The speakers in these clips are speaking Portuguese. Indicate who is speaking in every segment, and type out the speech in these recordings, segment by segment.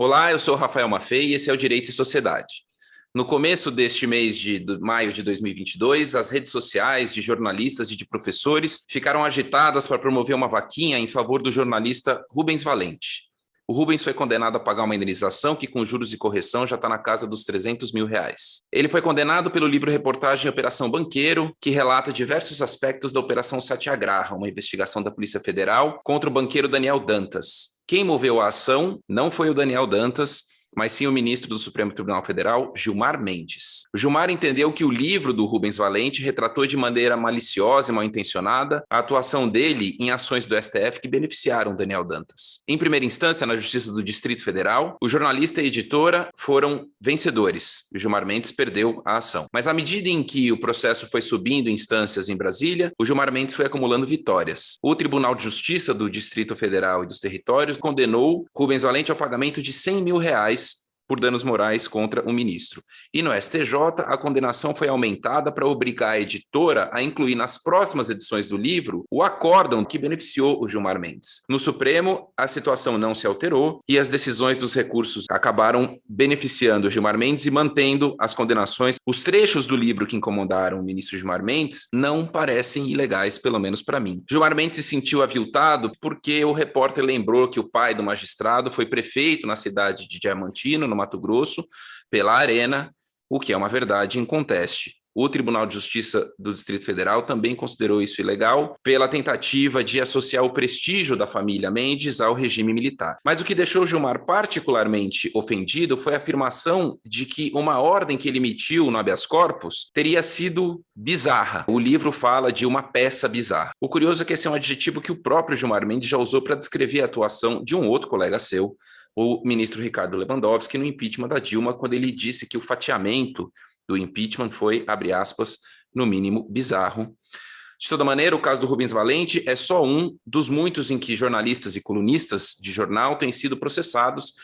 Speaker 1: Olá, eu sou Rafael Maffei e esse é o Direito e Sociedade. No começo deste mês de maio de 2022, as redes sociais de jornalistas e de professores ficaram agitadas para promover uma vaquinha em favor do jornalista Rubens Valente. O Rubens foi condenado a pagar uma indenização que, com juros e correção, já está na casa dos R$300 mil. Ele foi condenado pelo livro-reportagem Operação Banqueiro, que relata diversos aspectos da Operação Satyagraha, uma investigação da Polícia Federal contra o banqueiro Daniel Dantas. Quem moveu a ação não foi o Daniel Dantas, mas sim o ministro do Supremo Tribunal Federal, Gilmar Mendes. O Gilmar entendeu que o livro do Rubens Valente retratou de maneira maliciosa e mal intencionada a atuação dele em ações do STF que beneficiaram Daniel Dantas. Em primeira instância, na Justiça do Distrito Federal, o jornalista e a editora foram vencedores. O Gilmar Mendes perdeu a ação. Mas à medida em que o processo foi subindo instâncias em Brasília, o Gilmar Mendes foi acumulando vitórias. O Tribunal de Justiça do Distrito Federal e dos Territórios condenou Rubens Valente ao pagamento de R$100 mil por danos morais contra o ministro. E no STJ, a condenação foi aumentada para obrigar a editora a incluir nas próximas edições do livro o acórdão que beneficiou o Gilmar Mendes. No Supremo, a situação não se alterou e as decisões dos recursos acabaram beneficiando o Gilmar Mendes e mantendo as condenações. Os trechos do livro que incomodaram o ministro Gilmar Mendes não parecem ilegais, pelo menos para mim. Gilmar Mendes se sentiu aviltado porque o repórter lembrou que o pai do magistrado foi prefeito na cidade de Diamantino, no Mato Grosso, pela Arena, o que é uma verdade inconteste. O Tribunal de Justiça do Distrito Federal também considerou isso ilegal pela tentativa de associar o prestígio da família Mendes ao regime militar. Mas o que deixou Gilmar particularmente ofendido foi a afirmação de que uma ordem que ele emitiu no habeas corpus teria sido bizarra. O livro fala de uma peça bizarra. O curioso é que esse é um adjetivo que o próprio Gilmar Mendes já usou para descrever a atuação de um outro colega seu, o ministro Ricardo Lewandowski, no impeachment da Dilma, quando ele disse que o fatiamento do impeachment foi, abre aspas, no mínimo bizarro. De toda maneira, o caso do Rubens Valente é só um dos muitos em que jornalistas e colunistas de jornal têm sido processados,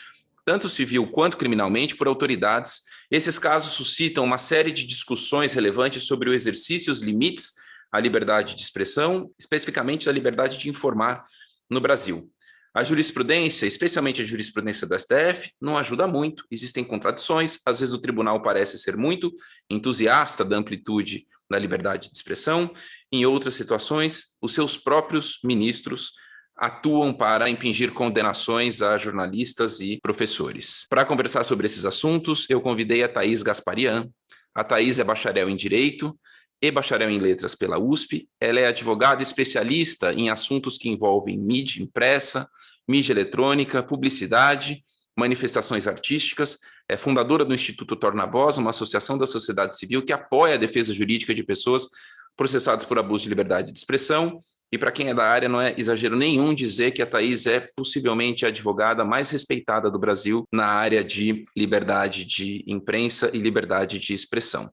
Speaker 1: tanto civil quanto criminalmente, por autoridades. Esses casos suscitam uma série de discussões relevantes sobre o exercício e os limites à liberdade de expressão, especificamente da liberdade de informar no Brasil. A jurisprudência, especialmente a jurisprudência do STF, não ajuda muito, existem contradições, às vezes o tribunal parece ser muito entusiasta da amplitude da liberdade de expressão, em outras situações, os seus próprios ministros atuam para impingir condenações a jornalistas e professores. Para conversar sobre esses assuntos, eu convidei a Thaís Gasparian. A Thaís é bacharel em Direito e bacharel em Letras pela USP. Ela é advogada especialista em assuntos que envolvem mídia impressa, mídia eletrônica, publicidade, manifestações artísticas, é fundadora do Instituto Torna Voz, uma associação da sociedade civil que apoia a defesa jurídica de pessoas processadas por abuso de liberdade de expressão. E para quem é da área, não é exagero nenhum dizer que a Thaís é possivelmente a advogada mais respeitada do Brasil na área de liberdade de imprensa e liberdade de expressão.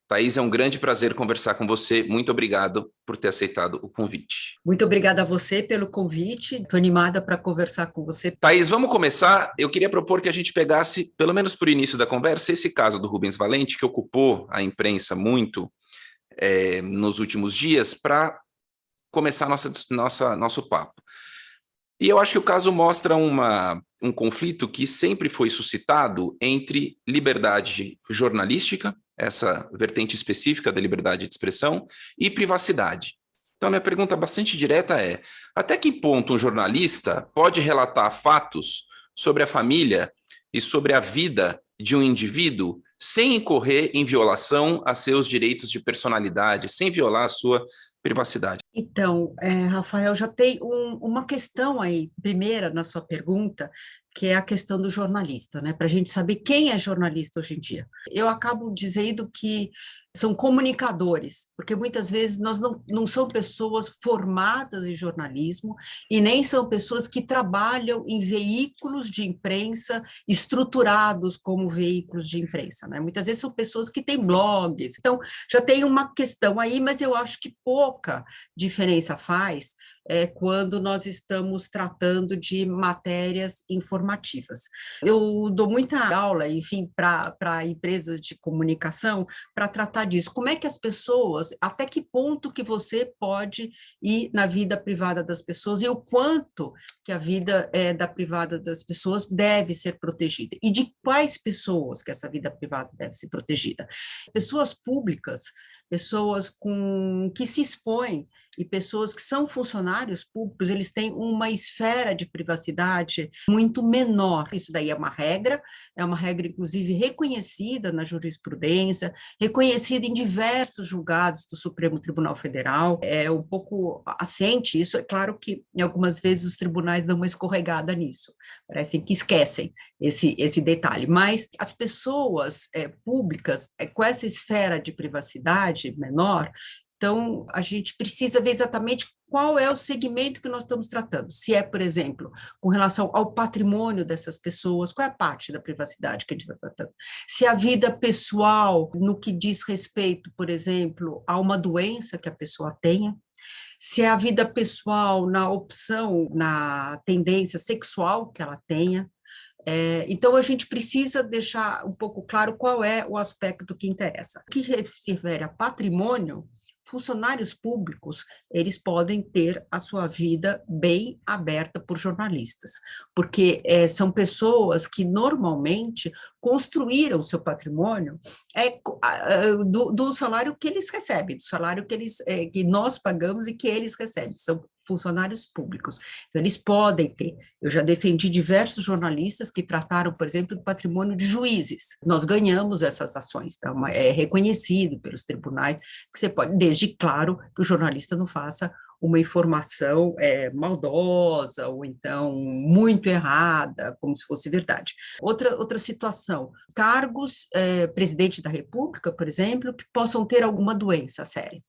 Speaker 1: Thaís, é um grande prazer conversar com você. Muito obrigado por ter aceitado o convite.
Speaker 2: Muito obrigada a você pelo convite. Estou animada para conversar com você.
Speaker 1: Thaís, vamos começar. Eu queria propor que a gente pegasse, pelo menos por início da conversa, esse caso do Rubens Valente, que ocupou a imprensa muito nos últimos dias, para começar nosso papo. E eu acho que o caso mostra um conflito que sempre foi suscitado entre liberdade jornalística, essa vertente específica da liberdade de expressão, e privacidade. Então, minha pergunta bastante direta é: até que ponto um jornalista pode relatar fatos sobre a família e sobre a vida de um indivíduo sem incorrer em violação a seus direitos de personalidade, sem violar a sua privacidade?
Speaker 2: Então, Rafael, já tem uma questão aí, primeira na sua pergunta, que é a questão do jornalista, né? Para a gente saber quem é jornalista hoje em dia. Eu acabo dizendo que são comunicadores, porque muitas vezes nós não são pessoas formadas em jornalismo e nem são pessoas que trabalham em veículos de imprensa estruturados como veículos de imprensa, né? Muitas vezes são pessoas que têm blogs. Então, já tem uma questão aí, mas eu acho que pouca diferença faz quando nós estamos tratando de matérias informativas. Eu dou muita aula, enfim, para empresas de comunicação, para tratar disso. Como é que as pessoas, até que ponto que você pode ir na vida privada das pessoas e o quanto que a vida da privada das pessoas deve ser protegida. E de quais pessoas que essa vida privada deve ser protegida? Pessoas públicas, pessoas que se expõem, e pessoas que são funcionários públicos, eles têm uma esfera de privacidade muito menor. Isso daí é uma regra, inclusive, reconhecida na jurisprudência, reconhecida em diversos julgados do Supremo Tribunal Federal. É um pouco assente isso. É claro que, em algumas vezes, os tribunais dão uma escorregada nisso, parecem que esquecem esse detalhe, mas as pessoas públicas, com essa esfera de privacidade menor, então, a gente precisa ver exatamente qual é o segmento que nós estamos tratando. Se é, por exemplo, com relação ao patrimônio dessas pessoas, qual é a parte da privacidade que a gente está tratando? Se a vida pessoal, no que diz respeito, por exemplo, a uma doença que a pessoa tenha, se é a vida pessoal na opção, na tendência sexual que ela tenha. Então, a gente precisa deixar um pouco claro qual é o aspecto que interessa. O que se refere a patrimônio, funcionários públicos, eles podem ter a sua vida bem aberta por jornalistas, porque são pessoas que normalmente construíram seu patrimônio do salário que eles recebem, do salário que nós pagamos e que eles recebem, são funcionários públicos. Então, eles podem ter. Eu já defendi diversos jornalistas que trataram, por exemplo, do patrimônio de juízes. Nós ganhamos essas ações, então, é reconhecido pelos tribunais que você pode, desde claro que o jornalista não faça uma informação maldosa ou então muito errada, como se fosse verdade. Outra situação, cargos, presidente da República, por exemplo, que possam ter alguma doença séria.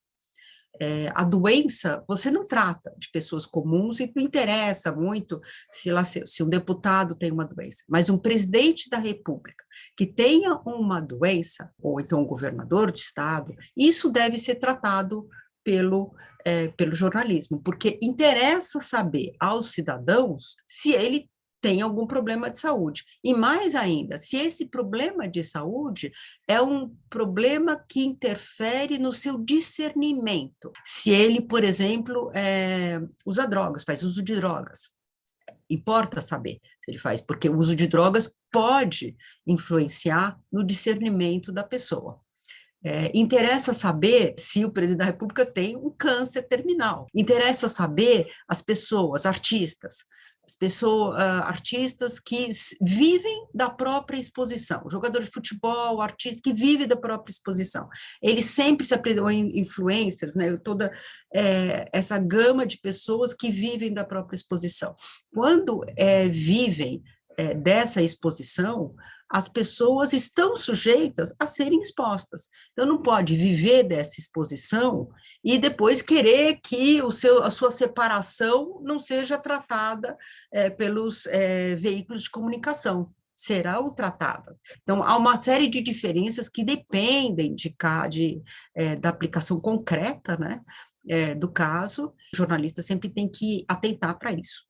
Speaker 2: A doença, você não trata de pessoas comuns e não interessa muito se um deputado tem uma doença, mas um presidente da República que tenha uma doença, ou então um governador de estado, isso deve ser tratado pelo jornalismo, porque interessa saber aos cidadãos se ele tem algum problema de saúde. E mais ainda, se esse problema de saúde é um problema que interfere no seu discernimento. Se ele, por exemplo, usa drogas, faz uso de drogas. Importa saber se ele faz, porque o uso de drogas pode influenciar no discernimento da pessoa. Interessa saber se o presidente da República tem um câncer terminal. Interessa saber as pessoas, artistas que vivem da própria exposição, jogador de futebol, artista que vive da própria exposição. Eles sempre se apresentam, influencers, né, toda essa gama de pessoas que vivem da própria exposição. Quando vivem dessa exposição, as pessoas estão sujeitas a serem expostas. Então, não pode viver dessa exposição e depois querer que a sua separação não seja tratada pelos veículos de comunicação. Serão tratadas. Então, há uma série de diferenças que dependem da aplicação concreta, né, do caso. O jornalista sempre tem que atentar para isso.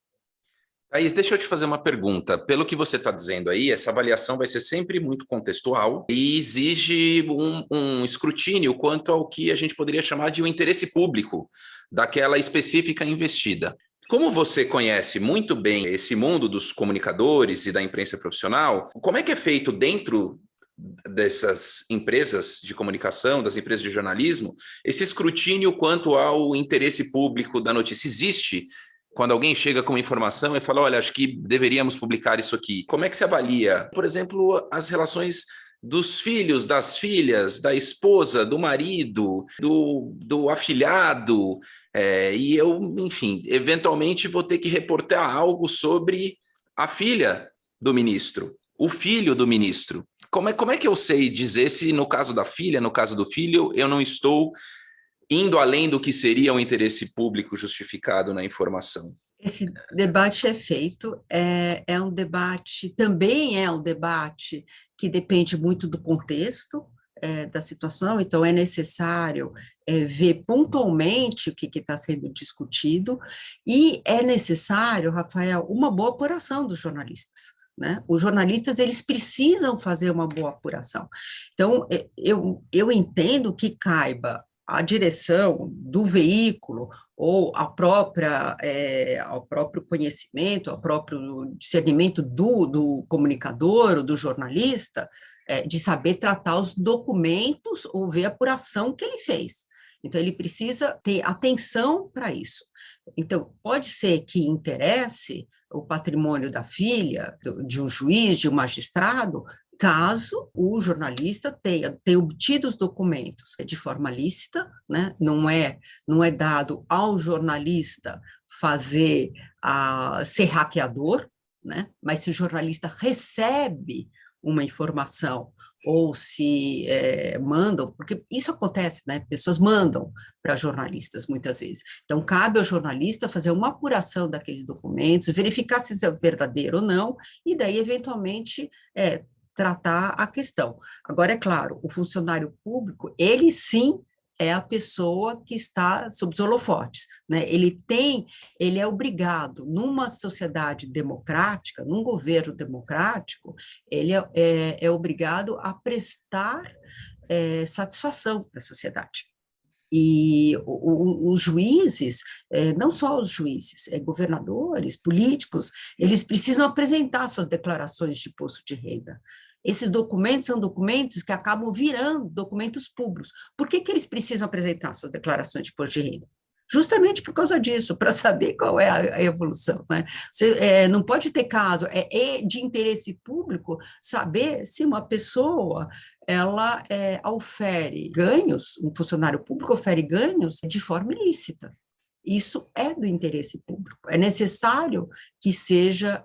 Speaker 1: Thaís, deixa eu te fazer uma pergunta. Pelo que você está dizendo aí, essa avaliação vai ser sempre muito contextual e exige um escrutínio quanto ao que a gente poderia chamar de um interesse público daquela específica investida. Como você conhece muito bem esse mundo dos comunicadores e da imprensa profissional, como é que é feito dentro dessas empresas de comunicação, das empresas de jornalismo, esse escrutínio quanto ao interesse público da notícia? Existe? Quando alguém chega com uma informação e fala, olha, acho que deveríamos publicar isso aqui. Como é que se avalia, por exemplo, as relações dos filhos, das filhas, da esposa, do marido, do afilhado? E eu, enfim, eventualmente vou ter que reportar algo sobre a filha do ministro, o filho do ministro. Como é que eu sei dizer se no caso da filha, no caso do filho, eu não estou indo além do que seria um interesse público justificado na informação?
Speaker 2: Esse debate é feito, também é um debate que depende muito do contexto, da situação, então é necessário ver pontualmente o que está sendo discutido, e é necessário, Rafael, uma boa apuração dos jornalistas, né? Os jornalistas, eles precisam fazer uma boa apuração. Então, eu entendo que caiba a direção do veículo ou ao próprio conhecimento, ao próprio discernimento do comunicador ou do jornalista, de saber tratar os documentos ou ver a apuração que ele fez. Então, ele precisa ter atenção para isso. Então, pode ser que interesse o patrimônio da filha, de um juiz, de um magistrado, caso o jornalista tenha obtido os documentos de forma lícita, né? Não é dado ao jornalista ser hackeador, né? Mas se o jornalista recebe uma informação ou se mandam, porque isso acontece, né? Pessoas mandam para jornalistas muitas vezes. Então, cabe ao jornalista fazer uma apuração daqueles documentos, verificar se isso é verdadeiro ou não, e daí, eventualmente, tratar a questão. Agora, é claro, o funcionário público, ele sim é a pessoa que está sob os holofotes, né? Ele é obrigado, numa sociedade democrática, num governo democrático, ele é obrigado a prestar satisfação para a sociedade. E os juízes, não só os juízes, governadores, políticos, eles precisam apresentar suas declarações de imposto de renda. Esses documentos são documentos que acabam virando documentos públicos. Por que eles precisam apresentar suas declarações de imposto de renda? Justamente por causa disso, para saber qual é a evolução, né? Você, não pode ter caso, é de interesse público saber se uma pessoa ela ofere ganhos, um funcionário público ofere ganhos de forma ilícita. Isso é do interesse público, é necessário que seja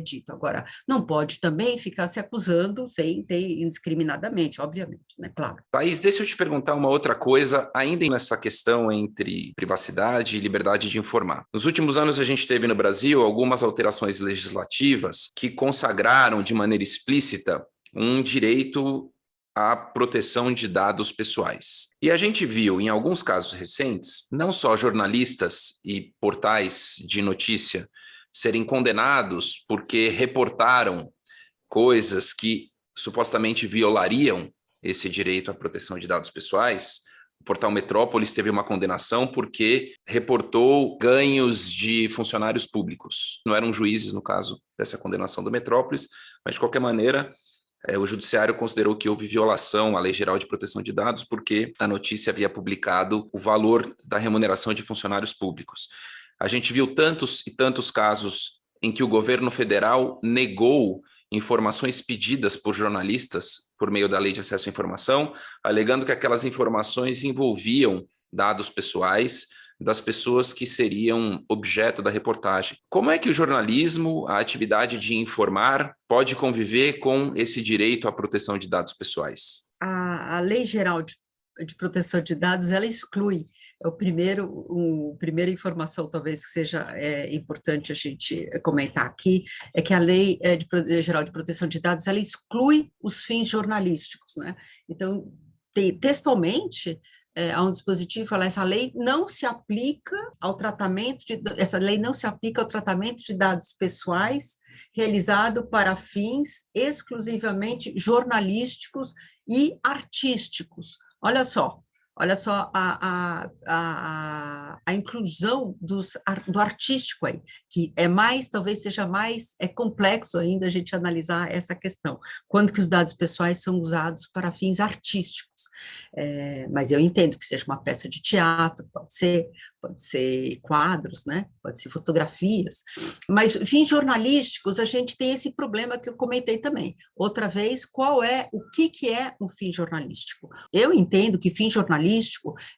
Speaker 2: dito. Agora, não pode também ficar se acusando sem ter indiscriminadamente, obviamente, né? Claro.
Speaker 1: Thaís, deixa eu te perguntar uma outra coisa, ainda nessa questão entre privacidade e liberdade de informar. Nos últimos anos, a gente teve no Brasil algumas alterações legislativas que consagraram de maneira explícita um direito à proteção de dados pessoais. E a gente viu, em alguns casos recentes, não só jornalistas e portais de notícia serem condenados porque reportaram coisas que supostamente violariam esse direito à proteção de dados pessoais. O portal Metrópolis teve uma condenação porque reportou ganhos de funcionários públicos. Não eram juízes, no caso dessa condenação do Metrópolis, mas, de qualquer maneira, o judiciário considerou que houve violação à Lei Geral de Proteção de Dados porque a notícia havia publicado o valor da remuneração de funcionários públicos. A gente viu tantos e tantos casos em que o governo federal negou informações pedidas por jornalistas por meio da Lei de Acesso à Informação, alegando que aquelas informações envolviam dados pessoais das pessoas que seriam objeto da reportagem. Como é que o jornalismo, a atividade de informar, pode conviver com esse direito à proteção de dados pessoais?
Speaker 2: A Lei Geral de Proteção de Dados, ela exclui. A primeira informação, talvez, que seja importante a gente comentar aqui, é que a Lei Geral de Proteção de Dados, ela exclui os fins jornalísticos, né? Então, textualmente, há um dispositivo que fala, essa lei não se aplica ao tratamento de dados pessoais realizado para fins exclusivamente jornalísticos e artísticos. Olha só a inclusão do artístico aí, que talvez seja mais complexo ainda a gente analisar essa questão, quando que os dados pessoais são usados para fins artísticos. Mas eu entendo que seja uma peça de teatro, pode ser quadros, né? Pode ser fotografias, mas fins jornalísticos, a gente tem esse problema que eu comentei também. Outra vez, o que é um fim jornalístico? Eu entendo que fim jornalístico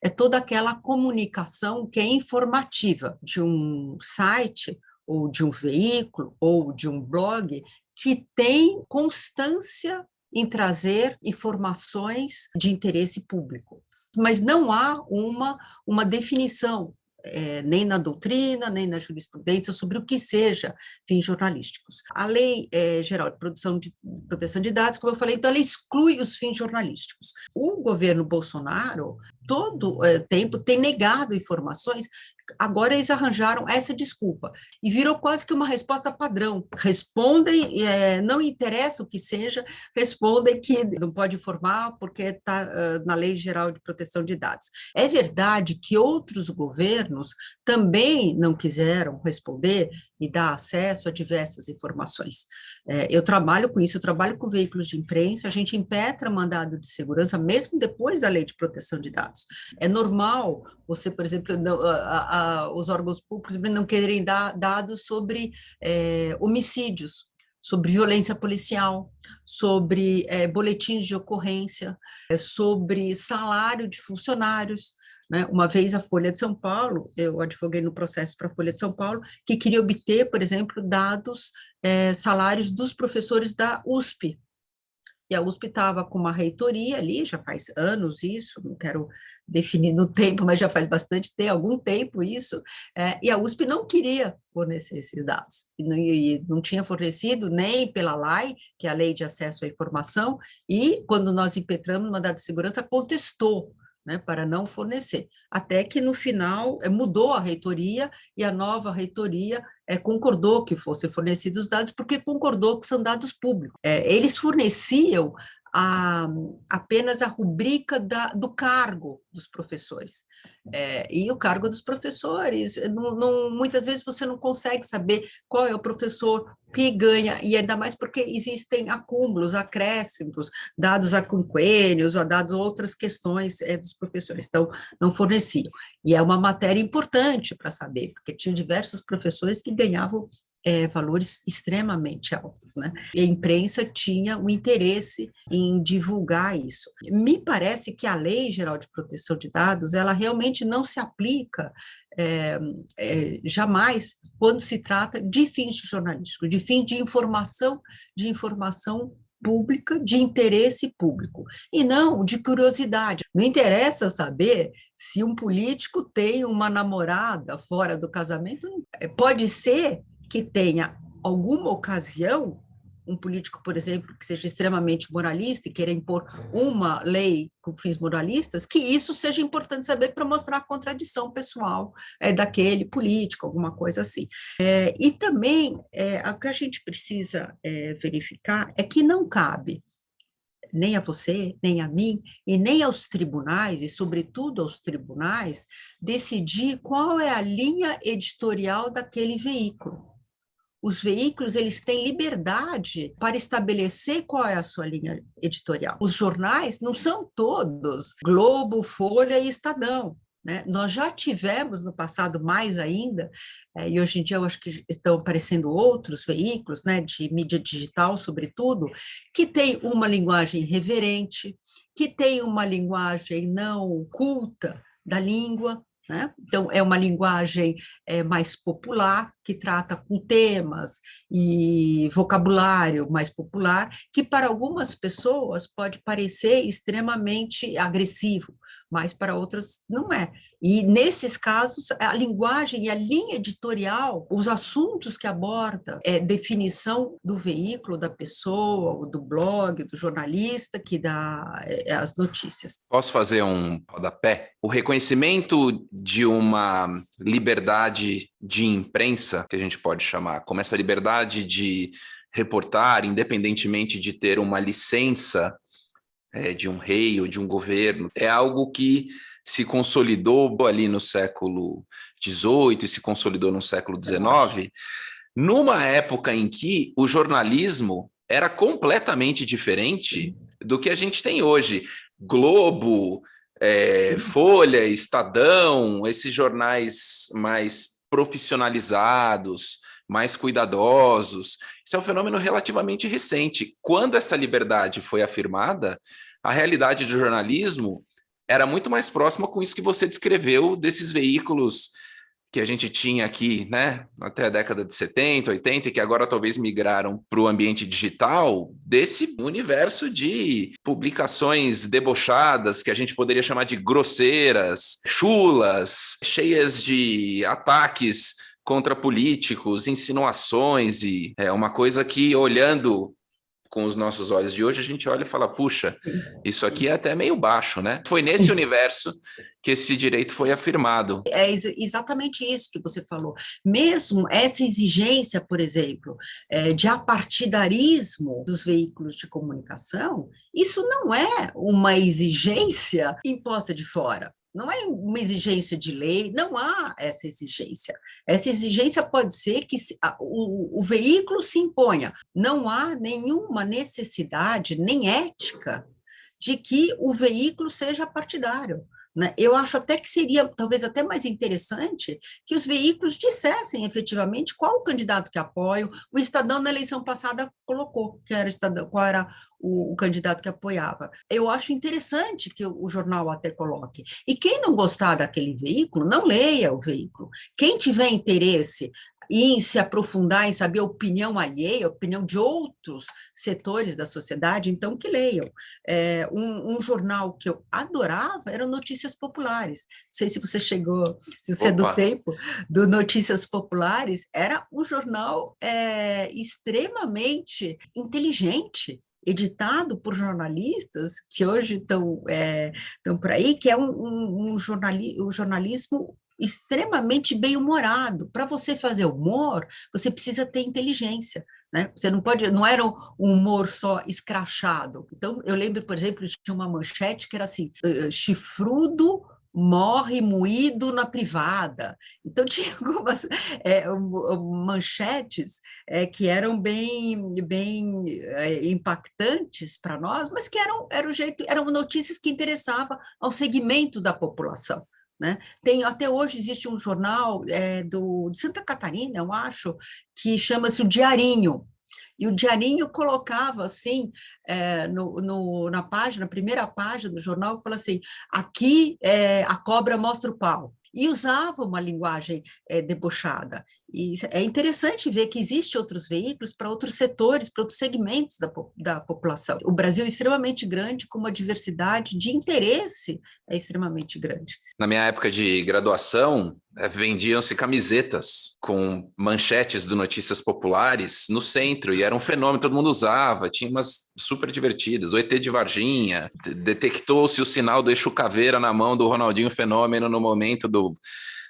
Speaker 2: é toda aquela comunicação que é informativa de um site, ou de um veículo, ou de um blog, que tem constância em trazer informações de interesse público. Mas não há uma definição nem na doutrina, nem na jurisprudência, sobre o que seja fins jornalísticos. A Lei Geral de Proteção de Dados, como eu falei, então ela exclui os fins jornalísticos. O governo Bolsonaro, todo tempo, tem negado informações. Agora eles arranjaram essa desculpa e virou quase que uma resposta padrão. Respondem, não interessa o que seja, respondem que não pode informar porque está na Lei Geral de Proteção de Dados. É verdade que outros governos também não quiseram responder e dar acesso a diversas informações. Eu trabalho com isso, eu trabalho com veículos de imprensa, a gente impetra mandado de segurança mesmo depois da Lei de Proteção de Dados. É normal você, por exemplo, os órgãos públicos não querem dar dados sobre homicídios, sobre violência policial, sobre boletins de ocorrência, sobre salário de funcionários. Né? Uma vez a Folha de São Paulo, eu advoguei no processo para a Folha de São Paulo, que queria obter, por exemplo, dados, salários dos professores da USP. E a USP estava com uma reitoria ali, já faz anos isso, não quero definir no tempo, mas já faz bastante tempo, algum tempo isso, e a USP não queria fornecer esses dados, e não tinha fornecido nem pela LAI, que é a Lei de Acesso à Informação, e quando nós impetramos o mandado de segurança, contestou, né, para não fornecer, até que no final mudou a reitoria e a nova reitoria concordou que fossem fornecidos os dados, porque concordou que são dados públicos. Eles forneciam apenas a rubrica do cargo dos professores. E o cargo dos professores, muitas vezes você não consegue saber qual é o professor que ganha, e ainda mais porque existem acúmulos, acréscimos, dados a quinquênios, ou dados outras questões dos professores, então não forneciam. E é uma matéria importante para saber, porque tinha diversos professores que ganhavam valores extremamente altos, né? E a imprensa tinha um interesse em divulgar isso. Me parece que a Lei Geral de Proteção de Dados, ela realmente não se aplica jamais quando se trata de fins jornalísticos, de fim de informação pública, de interesse público, e não de curiosidade. Não interessa saber se um político tem uma namorada fora do casamento, pode ser que tenha alguma ocasião, um político, por exemplo, que seja extremamente moralista e queira impor uma lei com fins moralistas, que isso seja importante saber para mostrar a contradição pessoal daquele político, alguma coisa assim. E também, o que a gente precisa verificar é que não cabe nem a você, nem a mim, e nem aos tribunais, e sobretudo aos tribunais, decidir qual é a linha editorial daquele veículo. Os veículos, eles têm liberdade para estabelecer qual é a sua linha editorial. Os jornais não são todos Globo, Folha e Estadão, né? Nós já tivemos no passado mais ainda, e hoje em dia eu acho que estão aparecendo outros veículos, né, de mídia digital, sobretudo, que tem uma linguagem reverente, que tem uma linguagem não culta da língua, né? Então, é uma linguagem mais popular, que trata com temas e vocabulário mais popular, que para algumas pessoas pode parecer extremamente agressivo, mas para outras não é. E, nesses casos, a linguagem e a linha editorial, os assuntos que aborda, definição do veículo, da pessoa, do blog, do jornalista que dá as notícias.
Speaker 1: Posso fazer um rodapé? O reconhecimento de uma liberdade de imprensa, que a gente pode chamar, como essa liberdade de reportar, independentemente de ter uma licença de um rei ou de um governo, é algo que se consolidou ali no século XVIII e se consolidou no século XIX, numa época em que o jornalismo era completamente diferente do que a gente tem hoje. Globo, Folha, Estadão, esses jornais mais profissionalizados, mais cuidadosos. Isso é um fenômeno relativamente recente. Quando essa liberdade foi afirmada, a realidade do jornalismo era muito mais próxima com isso que você descreveu, desses veículos que a gente tinha aqui, né, até a década de 70, 80, e que agora talvez migraram para o ambiente digital, desse universo de publicações debochadas, que a gente poderia chamar de grosseiras, chulas, cheias de ataques contra políticos, insinuações, e é uma coisa que, olhando com os nossos olhos de hoje, a gente olha e fala, puxa, isso aqui é até meio baixo, né? Foi nesse universo que esse direito foi afirmado.
Speaker 2: É exatamente isso que você falou. Mesmo essa exigência, por exemplo, de apartidarismo dos veículos de comunicação, isso não é uma exigência imposta de fora. Não é uma exigência de lei, não há essa exigência. Essa exigência pode ser que o veículo se imponha. Não há nenhuma necessidade, nem ética, de que o veículo seja partidário. Né? Eu acho até que seria, talvez até mais interessante, que os veículos dissessem efetivamente qual o candidato que apoiam. O Estadão, na eleição passada, colocou que era qual era o candidato que apoiava. Eu acho interessante que o jornal até coloque. E quem não gostar daquele veículo, não leia o veículo. Quem tiver interesse em se aprofundar, em saber a opinião alheia, a opinião de outros setores da sociedade, então que leiam. Um jornal que eu adorava era Notícias Populares. Não sei se você chegou, se você é do tempo do Notícias Populares, era um jornal extremamente inteligente, editado por jornalistas que hoje estão por aí, que é um jornalismo extremamente bem-humorado. Para você fazer humor, você precisa ter inteligência, né? Você não pode, não era um humor só escrachado. Então, eu lembro, por exemplo, de uma manchete que era assim, chifrudo morre moído na privada. Então, tinha algumas manchetes que eram bem impactantes para nós, mas que eram notícias que interessavam ao segmento da população. Né? Até hoje existe um jornal de Santa Catarina, eu acho, que chama-se o Diarinho. E o Diarinho colocava assim, na página, na primeira página do jornal, fala assim: aqui a cobra mostra o pau. E usava uma linguagem debochada. E é interessante ver que existem outros veículos para outros setores, para outros segmentos da população. O Brasil é extremamente grande, com uma diversidade de interesse extremamente grande.
Speaker 1: Na minha época de graduação, vendiam-se camisetas com manchetes do Notícias Populares no centro, e era um fenômeno, todo mundo usava, tinha umas super divertidas. O ET de Varginha, detectou-se o sinal do eixo caveira na mão do Ronaldinho Fenômeno no momento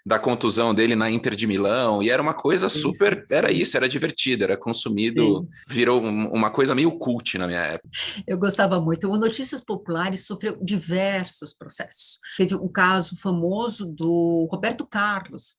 Speaker 1: da contusão dele na Inter de Milão, e era uma coisa super, era divertido, era consumido, sim. Virou uma coisa meio cult na minha época.
Speaker 2: Eu gostava muito. O Notícias Populares sofreu diversos processos. Teve um caso famoso do Roberto Carlos,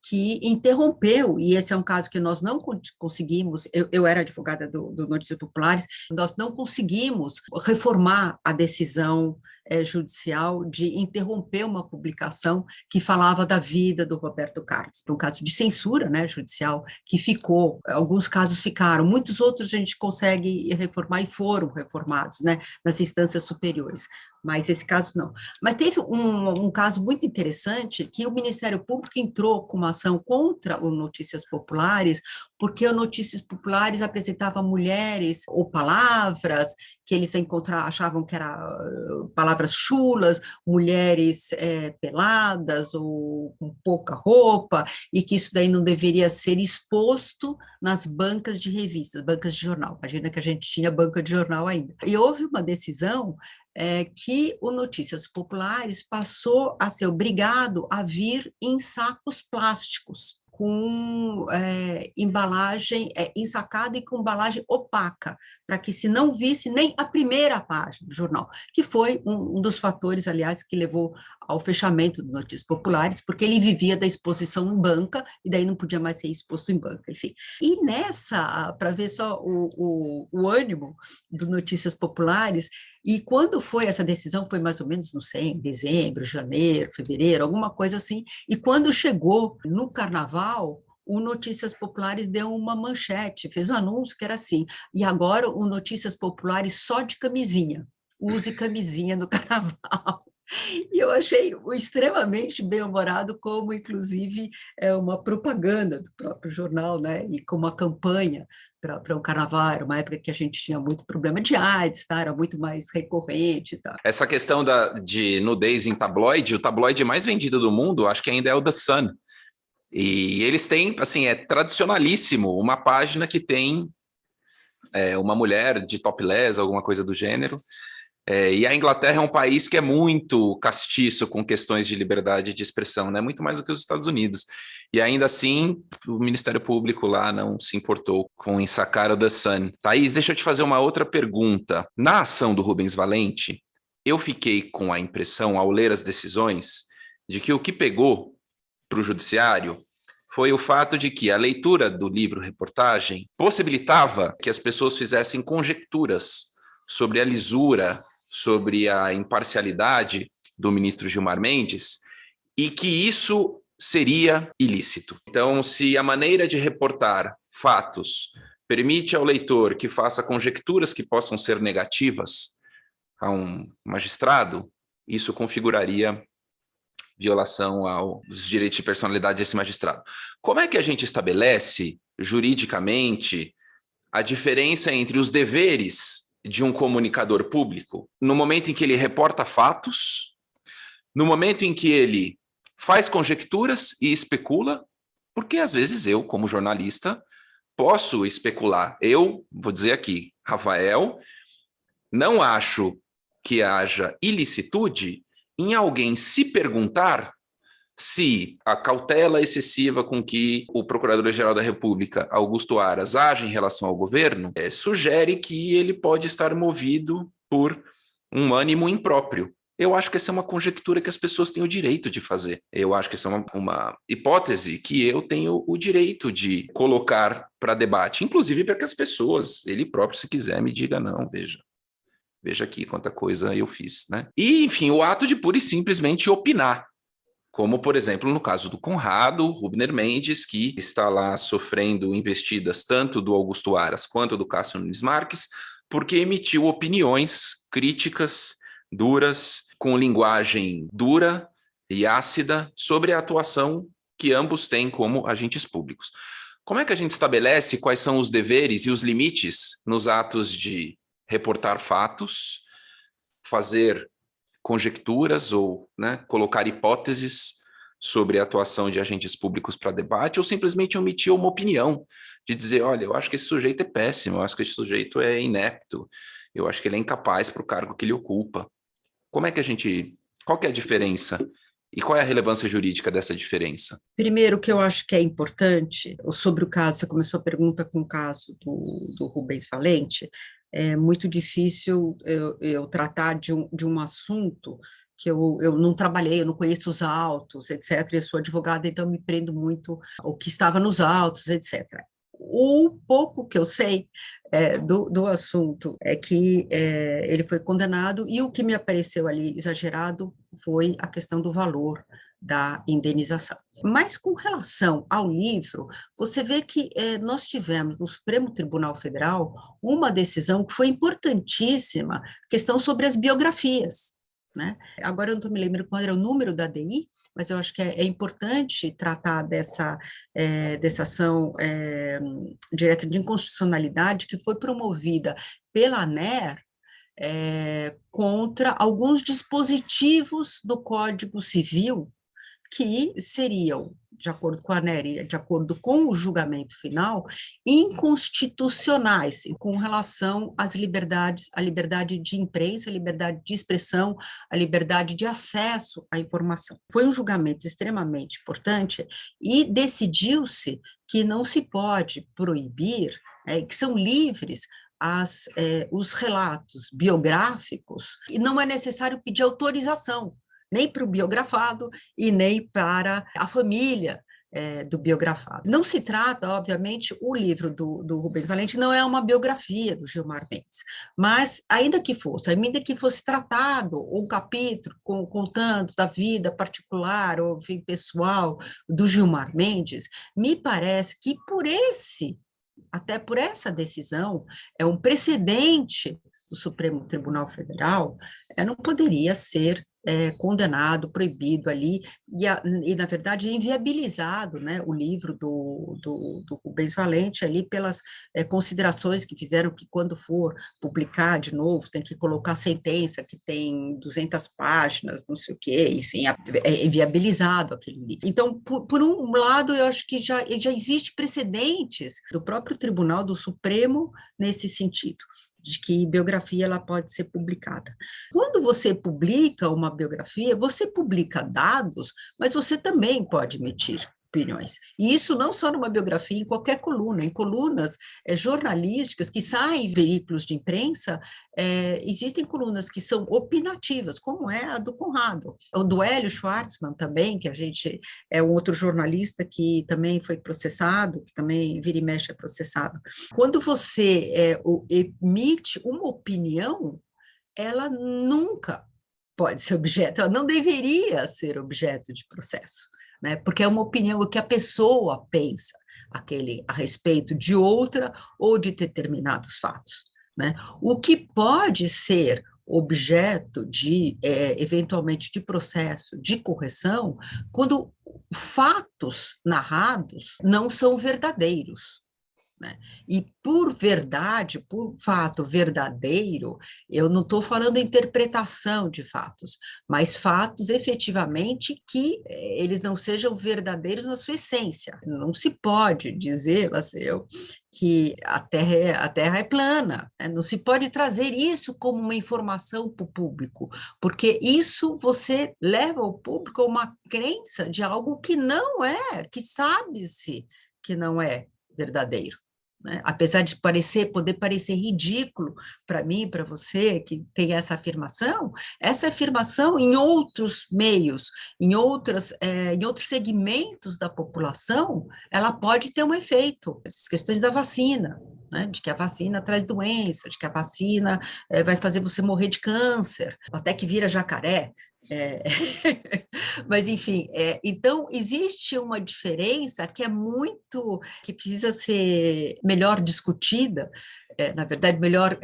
Speaker 2: que interrompeu, e esse é um caso que nós não conseguimos, eu era advogada do Notícias Populares, nós não conseguimos reformar a decisão judicial de interromper uma publicação que falava da vida do Roberto Carlos. Um caso de censura, né, judicial, que ficou, alguns casos ficaram, muitos outros a gente consegue reformar e foram reformados, né, nas instâncias superiores, mas esse caso não. Mas teve um caso muito interessante que o Ministério Público entrou com uma ação contra o Notícias Populares, porque o Notícias Populares apresentava mulheres ou palavras que eles achavam que eram palavras chulas, mulheres peladas ou com pouca roupa, e que isso daí não deveria ser exposto nas bancas de revistas, bancas de jornal. Imagina que a gente tinha banca de jornal ainda. E houve uma decisão que o Notícias Populares passou a ser obrigado a vir em sacos plásticos, com embalagem ensacada e com embalagem opaca, para que se não visse nem a primeira página do jornal, que foi um dos fatores, aliás, que levou ao fechamento do Notícias Populares, porque ele vivia da exposição em banca, e daí não podia mais ser exposto em banca, enfim. E para ver só o ânimo do Notícias Populares, e quando foi essa decisão, foi mais ou menos, não sei, em dezembro, janeiro, fevereiro, alguma coisa assim, e quando chegou no Carnaval, o Notícias Populares deu uma manchete, fez um anúncio que era assim: e agora o Notícias Populares só de camisinha, use camisinha no Carnaval. E eu achei extremamente bem-humorado, como, inclusive, é uma propaganda do próprio jornal, né? E como uma campanha para o carnaval, era uma época que a gente tinha muito problema de AIDS, tá? Era muito mais recorrente. Tá?
Speaker 1: Essa questão de nudez em tabloide, o tabloide mais vendido do mundo, acho que ainda é o The Sun. E eles têm, assim, é tradicionalíssimo uma página que tem uma mulher de topless, alguma coisa do gênero. E a Inglaterra é um país que é muito castiço com questões de liberdade de expressão, né? Muito mais do que os Estados Unidos. E ainda assim, o Ministério Público lá não se importou com ensacar o The Sun. Thaís, deixa eu te fazer uma outra pergunta. Na ação do Rubens Valente, eu fiquei com a impressão, ao ler as decisões, de que o que pegou para o judiciário foi o fato de que a leitura do livro-reportagem possibilitava que as pessoas fizessem conjecturas sobre a lisura, sobre a imparcialidade do ministro Gilmar Mendes, e que isso seria ilícito. Então, se a maneira de reportar fatos permite ao leitor que faça conjecturas que possam ser negativas a um magistrado, isso configuraria violação aos direitos de personalidade desse magistrado. Como é que a gente estabelece juridicamente a diferença entre os deveres de um comunicador público no momento em que ele reporta fatos, no momento em que ele faz conjecturas e especula, porque às vezes eu, como jornalista, posso especular. Eu, vou dizer aqui, Rafael, não acho que haja ilicitude em alguém se perguntar se a cautela excessiva com que o Procurador-Geral da República, Augusto Aras, age em relação ao governo, sugere que ele pode estar movido por um ânimo impróprio. Eu acho que essa é uma conjectura que as pessoas têm o direito de fazer. Eu acho que essa é uma hipótese que eu tenho o direito de colocar para debate, inclusive para que as pessoas, ele próprio, se quiser, me diga não, veja aqui quanta coisa eu fiz, né? E, enfim, o ato de pura e simplesmente opinar, como, por exemplo, no caso do Conrado Rubner Mendes, que está lá sofrendo investidas tanto do Augusto Aras quanto do Cássio Nunes Marques, porque emitiu opiniões críticas, duras, com linguagem dura e ácida sobre a atuação que ambos têm como agentes públicos. Como é que a gente estabelece quais são os deveres e os limites nos atos de reportar fatos, fazer conjecturas ou, né, colocar hipóteses sobre a atuação de agentes públicos para debate, ou simplesmente omitir uma opinião de dizer, olha, eu acho que esse sujeito é péssimo, eu acho que esse sujeito é inepto, eu acho que ele é incapaz para o cargo que ele ocupa. Como é que qual que é a diferença e qual é a relevância jurídica dessa diferença?
Speaker 2: Primeiro, o que eu acho que é importante, sobre o caso, você começou a pergunta com o caso do Rubens Valente, é muito difícil eu tratar de um assunto que eu não trabalhei, eu não conheço os autos, etc. Eu sou advogada, então me prendo muito ao que estava nos autos, etc. O pouco que eu sei do assunto é que ele foi condenado, e o que me apareceu ali exagerado foi a questão do valor da indenização. Mas com relação ao livro, você vê que nós tivemos no Supremo Tribunal Federal uma decisão que foi importantíssima, questão sobre as biografias. Né? Agora eu não estou me lembrando qual era o número da ADI, mas eu acho que é importante tratar dessa ação direta de inconstitucionalidade que foi promovida pela ANER contra alguns dispositivos do Código Civil que seriam, de acordo com a ANER, de acordo com o julgamento final, inconstitucionais com relação às liberdades, a liberdade de imprensa, a liberdade de expressão, a liberdade de acesso à informação. Foi um julgamento extremamente importante e decidiu-se que não se pode proibir, que são livres os relatos biográficos, e não é necessário pedir autorização, nem para o biografado e nem para a família do biografado. Não se trata, obviamente, o livro do Rubens Valente não é uma biografia do Gilmar Mendes, mas ainda que fosse tratado um capítulo contando da vida particular ou pessoal do Gilmar Mendes, me parece que até por essa decisão, é um precedente do Supremo Tribunal Federal, não poderia ser condenado, proibido ali, e na verdade, inviabilizado, né, o livro do Rubens Valente ali pelas considerações que fizeram que quando for publicar de novo, tem que colocar sentença que tem 200 páginas, não sei o quê, enfim, é inviabilizado aquele livro. Então, por um lado, eu acho que já existe precedentes do próprio Tribunal do Supremo nesse sentido, de que biografia ela pode ser publicada. Quando você publica uma biografia, você publica dados, mas você também pode emitir opiniões. E isso não só numa biografia, em qualquer coluna, em colunas jornalísticas que saem em veículos de imprensa, existem colunas que são opinativas, como é a do Conrado, o do Hélio Schwartzman também, que a gente é um outro jornalista que também foi processado, que também vira e mexe é processado. Quando você emite uma opinião, ela nunca pode ser objeto, ela não deveria ser objeto de processo, né? Porque é uma opinião, o que a pessoa pensa a respeito de outra ou de determinados fatos, né? O que pode ser objeto de, eventualmente, de processo de correção, quando fatos narrados não são verdadeiros, né? E por verdade, por fato verdadeiro, eu não estou falando interpretação de fatos, mas fatos efetivamente que eles não sejam verdadeiros na sua essência. Não se pode dizer, Laceu, que a terra é plana, né? Não se pode trazer isso como uma informação para o público, porque isso você leva ao público a uma crença de algo que não é, que sabe-se que não é verdadeiro, né? Apesar de poder parecer ridículo para mim, para você, que tem essa afirmação em outros meios, em outros segmentos da população, ela pode ter um efeito. Essas questões da vacina, né? De que a vacina traz doença, de que a vacina vai fazer você morrer de câncer, até que vira jacaré. Mas, enfim, então, existe uma diferença que precisa ser melhor discutida, na verdade, melhor,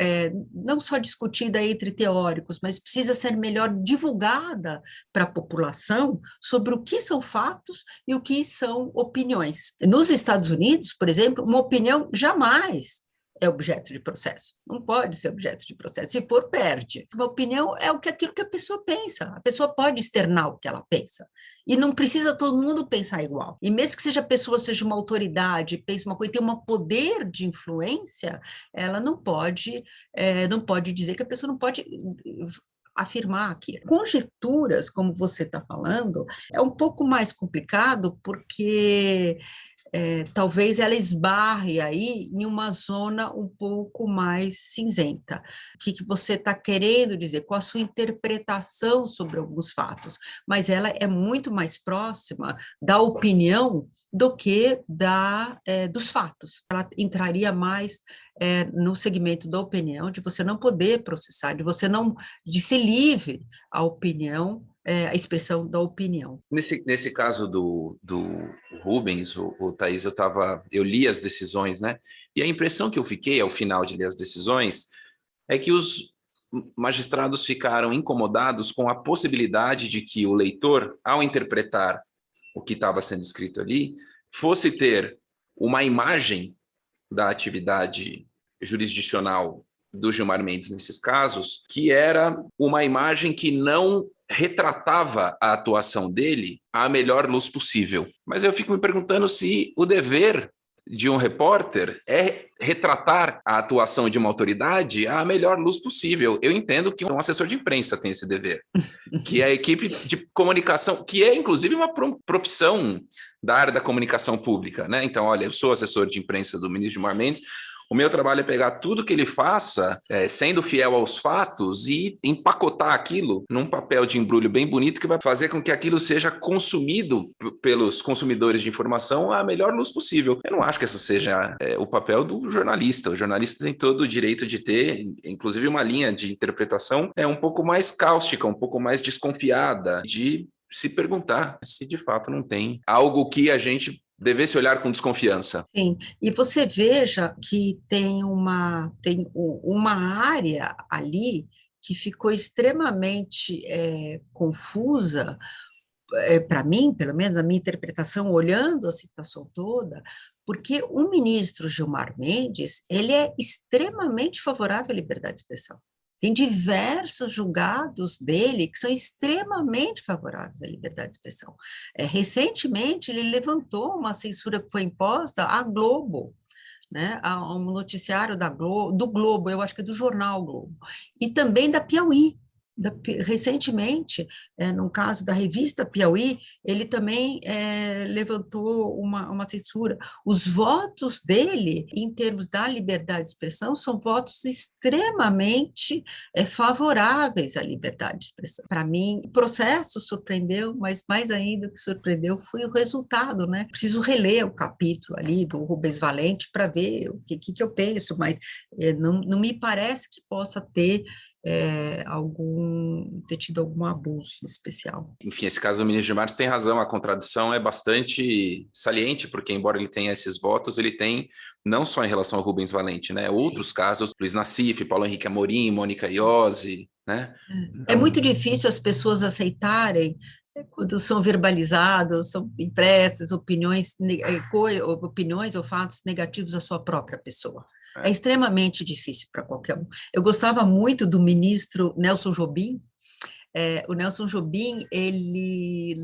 Speaker 2: não só discutida entre teóricos, mas precisa ser melhor divulgada para a população sobre o que são fatos e o que são opiniões. Nos Estados Unidos, por exemplo, uma opinião jamais é objeto de processo, não pode ser objeto de processo, se for, perde. Uma opinião é aquilo que a pessoa pensa, a pessoa pode externar o que ela pensa, e não precisa todo mundo pensar igual, e mesmo que a pessoa seja uma autoridade, pense uma coisa, tem um poder de influência, ela não pode dizer que a pessoa não pode afirmar aquilo. Conjecturas, como você está falando, é um pouco mais complicado, porque talvez ela esbarre aí em uma zona um pouco mais cinzenta. O que você está querendo dizer? Qual a sua interpretação sobre alguns fatos? Mas ela é muito mais próxima da opinião do que dos fatos. Ela entraria mais no segmento da opinião, de você não poder processar, de ser livre à opinião, a expressão da opinião.
Speaker 1: Nesse caso do Rubens, o Thaís, eu li as decisões, né? E a impressão que eu fiquei ao final de ler as decisões é que os magistrados ficaram incomodados com a possibilidade de que o leitor, ao interpretar o que estava sendo escrito ali, fosse ter uma imagem da atividade jurisdicional do Gilmar Mendes nesses casos, que era uma imagem que não retratava a atuação dele à melhor luz possível. Mas eu fico me perguntando se o dever de um repórter é retratar a atuação de uma autoridade à melhor luz possível. Eu entendo que um assessor de imprensa tem esse dever, que é a equipe de comunicação, que é inclusive uma profissão da área da comunicação pública, né? Então, olha, eu sou assessor de imprensa do ministro Gilmar Mendes. O meu trabalho é pegar tudo que ele faça, sendo fiel aos fatos, e empacotar aquilo num papel de embrulho bem bonito que vai fazer com que aquilo seja consumido pelos consumidores de informação à melhor luz possível. Eu não acho que esse seja o papel do jornalista. O jornalista tem todo o direito de ter, inclusive, uma linha de interpretação um pouco mais cáustica, um pouco mais desconfiada, de se perguntar se de fato não tem algo que a gente devesse olhar com desconfiança.
Speaker 2: Sim, e você veja que tem uma área ali que ficou extremamente confusa, para mim, pelo menos, a minha interpretação, olhando a situação toda, porque o ministro Gilmar Mendes, ele é extremamente favorável à liberdade de expressão. Tem diversos julgados dele que são extremamente favoráveis à liberdade de expressão. Recentemente, ele levantou uma censura que foi imposta à Globo, né, a um noticiário do Globo, eu acho que é do jornal Globo, e também da Piauí. Recentemente, no caso da revista Piauí, ele também levantou uma censura. Os votos dele, em termos da liberdade de expressão, são votos extremamente favoráveis à liberdade de expressão. Para mim, o processo surpreendeu, mas mais ainda que surpreendeu foi o resultado, né? Preciso reler o capítulo ali do Rubens Valente para ver o que eu penso, mas não me parece que possa ter tido algum abuso especial.
Speaker 1: Enfim, esse caso do ministro Gilmar tem razão, a contradição é bastante saliente, porque embora ele tenha esses votos, ele tem não só em relação ao Rubens Valente, né? Outros casos, Luiz Nassif, Paulo Henrique Amorim, Mônica Iose, né?
Speaker 2: É muito difícil as pessoas aceitarem quando são verbalizadas, são impressas opiniões ou fatos negativos à sua própria pessoa. É extremamente difícil para qualquer um. Eu gostava muito do ministro Nelson Jobim. O Nelson Jobim, ele,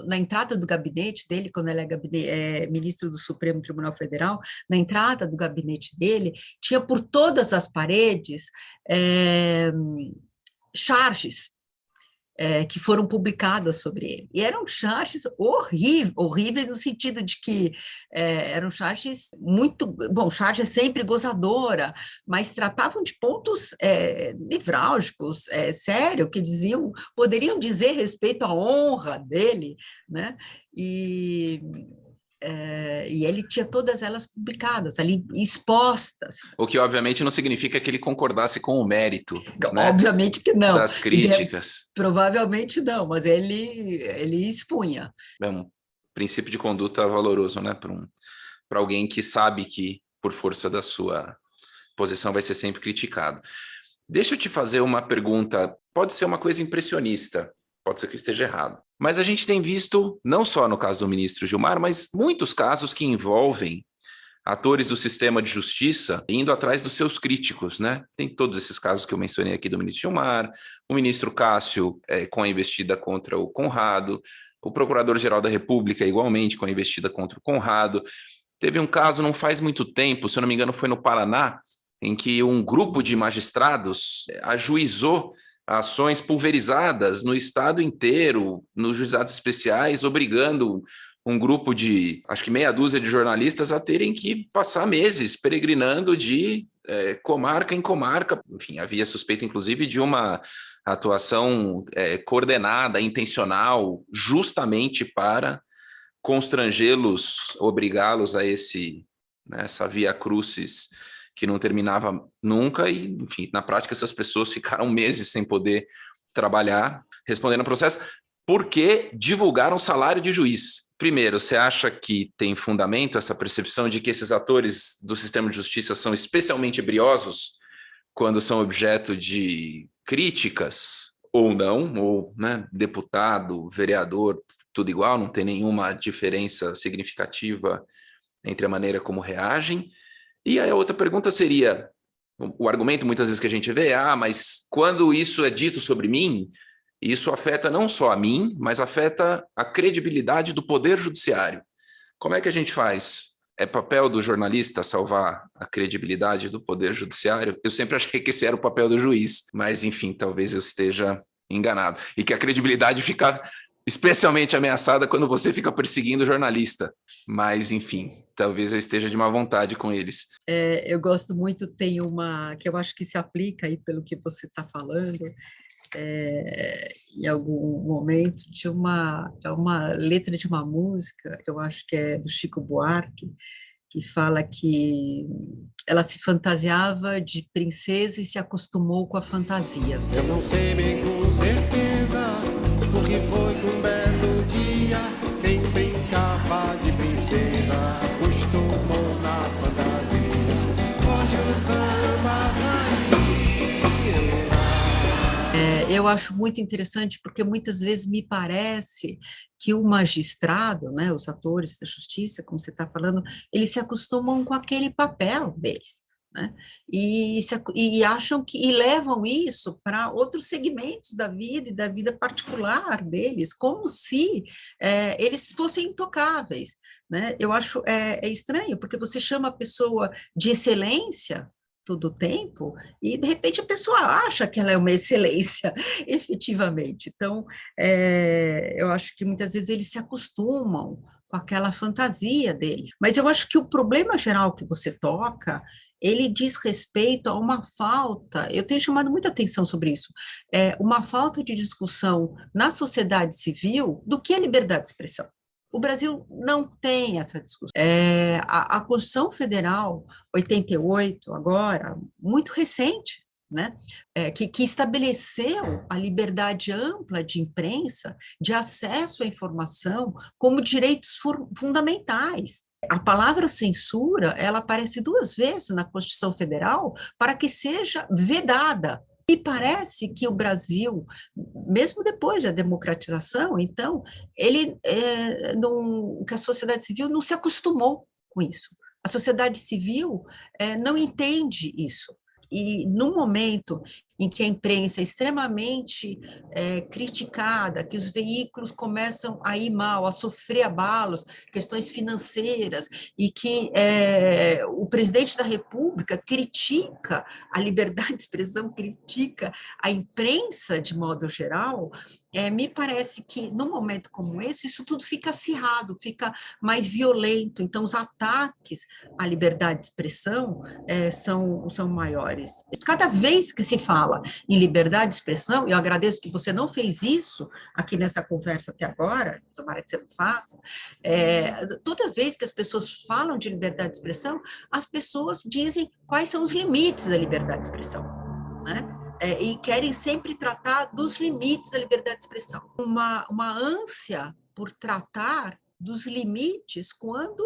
Speaker 2: na entrada do gabinete dele, quando ele é ministro do Supremo Tribunal Federal, na entrada do gabinete dele, tinha por todas as paredes charges que foram publicadas sobre ele. E eram charges horríveis no sentido de que eram charges muito... Bom, charge é sempre gozadora, mas tratavam de pontos nevrálgicos, sério, que poderiam dizer respeito à honra dele, né? E ele tinha todas elas publicadas, ali expostas.
Speaker 1: O que, obviamente, não significa que ele concordasse com o mérito, né?
Speaker 2: Obviamente que não.
Speaker 1: Das críticas.
Speaker 2: Provavelmente não, mas ele expunha.
Speaker 1: É um princípio de conduta valoroso, né? Para alguém que sabe que, por força da sua posição, vai ser sempre criticado. Deixa eu te fazer uma pergunta, pode ser uma coisa impressionista, pode ser que eu esteja errado. Mas a gente tem visto, não só no caso do ministro Gilmar, mas muitos casos que envolvem atores do sistema de justiça indo atrás dos seus críticos, né? Tem todos esses casos que eu mencionei aqui do ministro Gilmar, o ministro Cássio com a investida contra o Conrado, o procurador-geral da República igualmente com a investida contra o Conrado. Teve um caso não faz muito tempo, se eu não me engano foi no Paraná, em que um grupo de magistrados ajuizou ações pulverizadas no estado inteiro, nos juizados especiais, obrigando um grupo de, acho que meia dúzia de jornalistas a terem que passar meses peregrinando de comarca em comarca. Enfim, havia suspeita, inclusive, de uma atuação coordenada, intencional, justamente para constrangê-los, obrigá-los a essa via crucis que não terminava nunca e, enfim, na prática essas pessoas ficaram meses sem poder trabalhar, respondendo ao processo, porque divulgaram o salário de juiz. Primeiro, você acha que tem fundamento essa percepção de que esses atores do sistema de justiça são especialmente briosos quando são objeto de críticas ou não, ou, né, deputado, vereador, tudo igual, não tem nenhuma diferença significativa entre a maneira como reagem? E aí a outra pergunta seria, o argumento muitas vezes que a gente vê, mas quando isso é dito sobre mim, isso afeta não só a mim, mas afeta a credibilidade do Poder Judiciário. Como é que a gente faz? É papel do jornalista salvar a credibilidade do Poder Judiciário? Eu sempre achei que esse era o papel do juiz, mas enfim, talvez eu esteja enganado. E que a credibilidade fica especialmente ameaçada quando você fica perseguindo o jornalista. Mas, enfim, talvez eu esteja de má vontade com eles.
Speaker 2: Eu gosto muito, tem uma que eu acho que se aplica aí pelo que você está falando, em algum momento, de uma letra de uma música, eu acho que é do Chico Buarque, que fala que ela se fantasiava de princesa e se acostumou com a fantasia.
Speaker 3: Eu não sei bem com certeza, porque foi que um belo dia quem brincava de princesa acostumou na fantasia. Hoje o samba saiu lá.
Speaker 2: eu acho muito interessante, porque muitas vezes me parece que o magistrado, né, os atores da justiça, como você está falando, eles se acostumam com aquele papel deles, né? E acham que e levam isso para outros segmentos da vida e da vida particular deles, como se eles fossem intocáveis, né? Eu acho estranho, porque você chama a pessoa de excelência todo o tempo, e de repente a pessoa acha que ela é uma excelência, efetivamente. Então, eu acho que muitas vezes eles se acostumam com aquela fantasia deles. Mas eu acho que o problema geral que você toca, ele diz respeito a uma falta, eu tenho chamado muita atenção sobre isso, uma falta de discussão na sociedade civil do que é liberdade de expressão. O Brasil não tem essa discussão. A Constituição Federal, 88, agora, muito recente, né, que estabeleceu a liberdade ampla de imprensa, de acesso à informação, como direitos fundamentais. A palavra censura, ela aparece 2 vezes na Constituição Federal para que seja vedada. E parece que o Brasil, mesmo depois da democratização, então, que a sociedade civil não se acostumou com isso. A sociedade civil não entende isso. E no momento em que a imprensa é extremamente criticada, que os veículos começam a ir mal, a sofrer abalos, questões financeiras, e que o presidente da República critica a liberdade de expressão, critica a imprensa de modo geral, me parece que, num momento como esse, isso tudo fica acirrado, fica mais violento. Então, os ataques à liberdade de expressão são maiores. Cada vez que se fala em liberdade de expressão, eu agradeço que você não fez isso aqui nessa conversa até agora, tomara que você não faça, toda vez que as pessoas falam de liberdade de expressão, as pessoas dizem quais são os limites da liberdade de expressão, né? E querem sempre tratar dos limites da liberdade de expressão. Uma ânsia por tratar dos limites, quando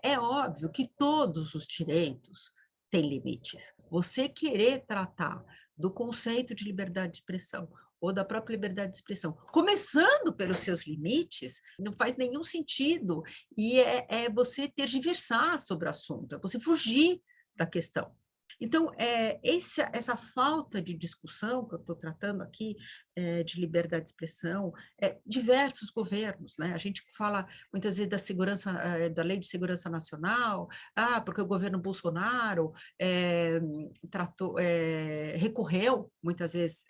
Speaker 2: é óbvio que todos os direitos têm limites. Você querer tratar do conceito de liberdade de expressão ou da própria liberdade de expressão, começando pelos seus limites, não faz nenhum sentido, e você tergiversar sobre o assunto, é você fugir da questão. Então, essa falta de discussão que eu estou tratando aqui, de liberdade de expressão, diversos governos, né? A gente fala muitas vezes da segurança, da Lei de Segurança Nacional, porque o governo Bolsonaro recorreu muitas vezes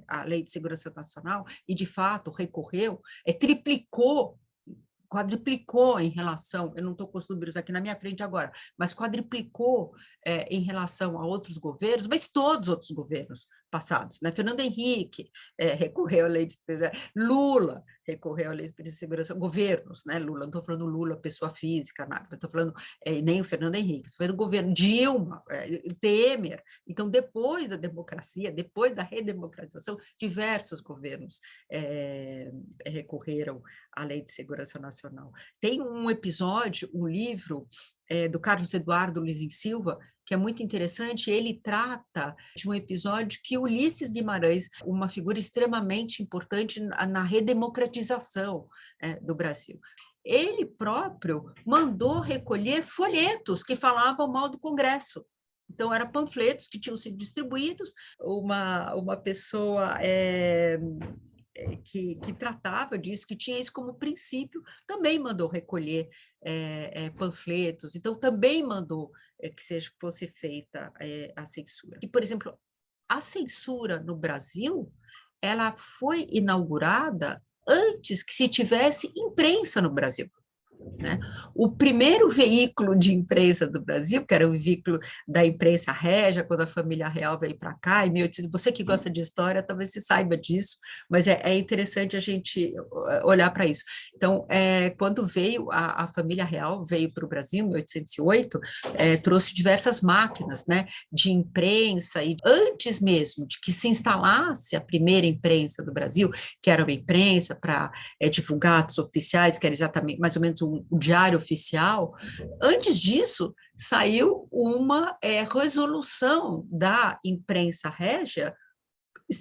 Speaker 2: à Lei de Segurança Nacional, e de fato recorreu, quadriplicou em relação, eu não estou com os números aqui na minha frente agora, mas quadriplicou em relação a outros governos, mas todos os outros governos passados, né? Fernando Henrique recorreu à lei de... Lula recorreu à lei de segurança, governos, né? Lula, não estou falando Lula, pessoa física, nada, estou falando nem o Fernando Henrique, estou falando o governo Dilma, Temer. Então, depois da democracia, depois da redemocratização, diversos governos recorreram à lei de segurança nacional. Tem um episódio, um livro do Carlos Eduardo Luiz Silva, que é muito interessante. Ele trata de um episódio que Ulisses Guimarães, uma figura extremamente importante na redemocratização do Brasil, ele próprio mandou recolher folhetos que falavam mal do Congresso. Então, eram panfletos que tinham sido distribuídos, uma pessoa que tratava disso, que tinha isso como princípio, também mandou recolher panfletos, então também mandou que fosse feita a censura. E, por exemplo, a censura no Brasil, ela foi inaugurada antes que se tivesse imprensa no Brasil, né? O primeiro veículo de imprensa do Brasil, que era o veículo da imprensa régia, quando a família real veio para cá, você que gosta de história, talvez você saiba disso, mas é interessante a gente olhar para isso. Então, quando veio a família real, veio para o Brasil, em 1808, trouxe diversas máquinas, né, de imprensa, e antes mesmo de que se instalasse a primeira imprensa do Brasil, que era uma imprensa para divulgar atos oficiais, que era exatamente mais ou menos o diário oficial, antes disso saiu uma resolução da imprensa régia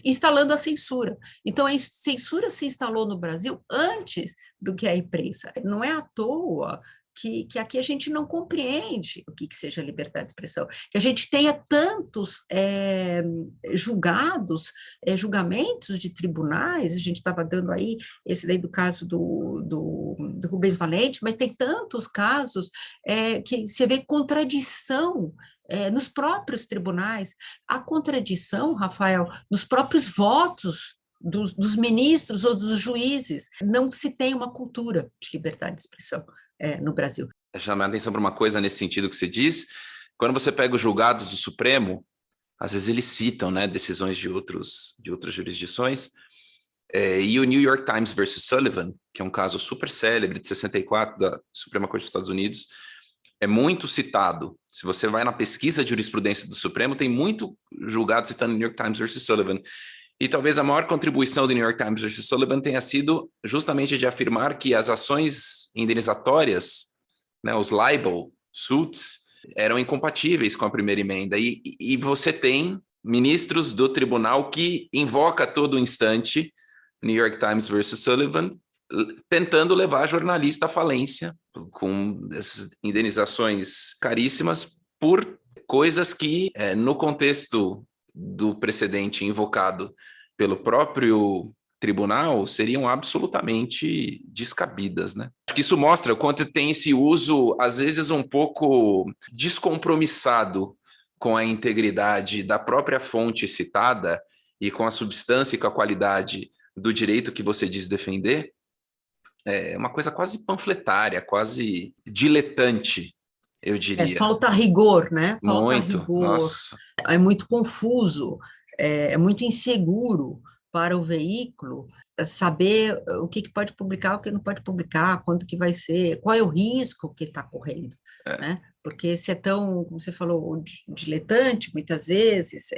Speaker 2: instalando a censura. Então, a censura se instalou no Brasil antes do que a imprensa. Não é à toa que aqui a gente não compreende o que seja liberdade de expressão, que a gente tenha tantos julgamentos de tribunais, a gente estava dando aí, esse daí do caso do Rubens Valente, mas tem tantos casos que você vê contradição nos próprios tribunais, a contradição, Rafael, nos próprios votos dos ministros ou dos juízes. Não se tem uma cultura de liberdade de expressão no Brasil.
Speaker 1: Chamar a atenção para uma coisa nesse sentido que você diz, quando você pega os julgados do Supremo, às vezes eles citam, né, decisões de outras jurisdições, e o New York Times versus Sullivan, que é um caso super célebre de 64 da Suprema Corte dos Estados Unidos, é muito citado. Se você vai na pesquisa de jurisprudência do Supremo, tem muito julgado citando New York Times versus Sullivan. E talvez a maior contribuição do New York Times versus Sullivan tenha sido justamente de afirmar que as ações indenizatórias, né, os libel suits, eram incompatíveis com a primeira emenda. E você tem ministros do tribunal que invoca a todo instante New York Times versus Sullivan, tentando levar jornalista à falência, com essas indenizações caríssimas por coisas que, no contexto do precedente invocado pelo próprio tribunal, seriam absolutamente descabidas, né? Acho que isso mostra o quanto tem esse uso, às vezes, um pouco descompromissado com a integridade da própria fonte citada e com a substância e com a qualidade do direito que você diz defender. É uma coisa quase panfletária, quase diletante, eu diria.
Speaker 2: Falta rigor, né? Falta
Speaker 1: muito,
Speaker 2: rigor.
Speaker 1: nossa.
Speaker 2: É muito confuso, é muito inseguro para o veículo saber o que pode publicar, o que não pode publicar, quanto que vai ser, qual é o risco que está correndo, né? Porque se é tão, como você falou, diletante, muitas vezes,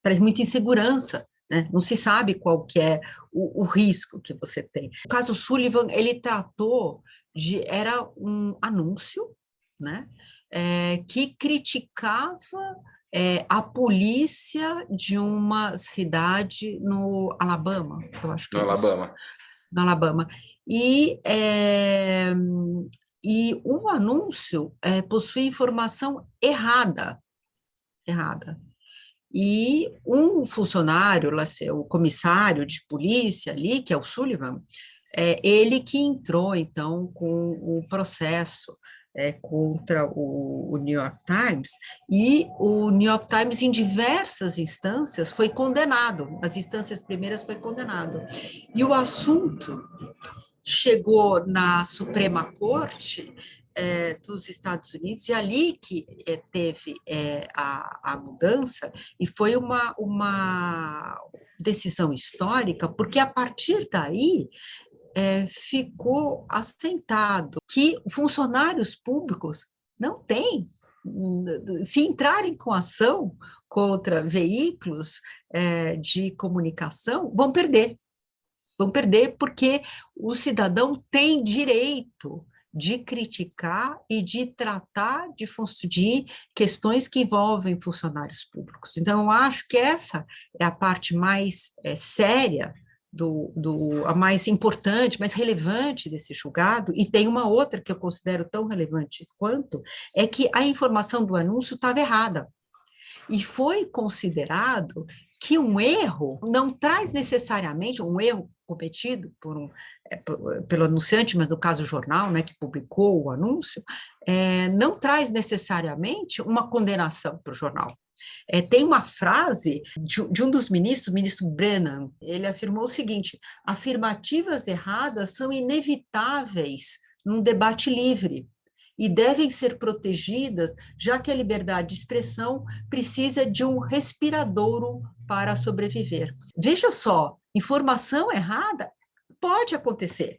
Speaker 2: traz muita insegurança, né? Não se sabe qual que é o risco que você tem. O caso Sullivan, ele tratou era um anúncio, né? Que criticava a polícia de uma cidade no Alabama, eu acho que
Speaker 1: no Alabama.
Speaker 2: No Alabama. E o anúncio possui informação errada. E um funcionário, o comissário de polícia ali, que é o Sullivan, ele que entrou, então, com o processo contra o New York Times, e o New York Times, em diversas instâncias, foi condenado, nas instâncias primeiras foi condenado. E o assunto chegou na Suprema Corte dos Estados Unidos, e ali que teve a mudança, e foi uma decisão histórica, porque a partir daí ficou assentado que funcionários públicos não têm, se entrarem com ação contra veículos de comunicação, vão perder porque o cidadão tem direito de criticar e de tratar de questões que envolvem funcionários públicos. Então, eu acho que essa é a parte mais séria, a mais importante, mais relevante desse julgado, e tem uma outra que eu considero tão relevante quanto, é que a informação do anúncio estava errada, e foi considerado que um erro não traz necessariamente, um erro cometido pelo anunciante, mas no caso o jornal, né, que publicou o anúncio, não traz necessariamente uma condenação para o jornal. Tem uma frase de um dos ministros, o ministro Brennan, ele afirmou o seguinte: afirmativas erradas são inevitáveis num debate livre e devem ser protegidas, já que a liberdade de expressão precisa de um respiradouro para sobreviver. Veja só, informação errada pode acontecer,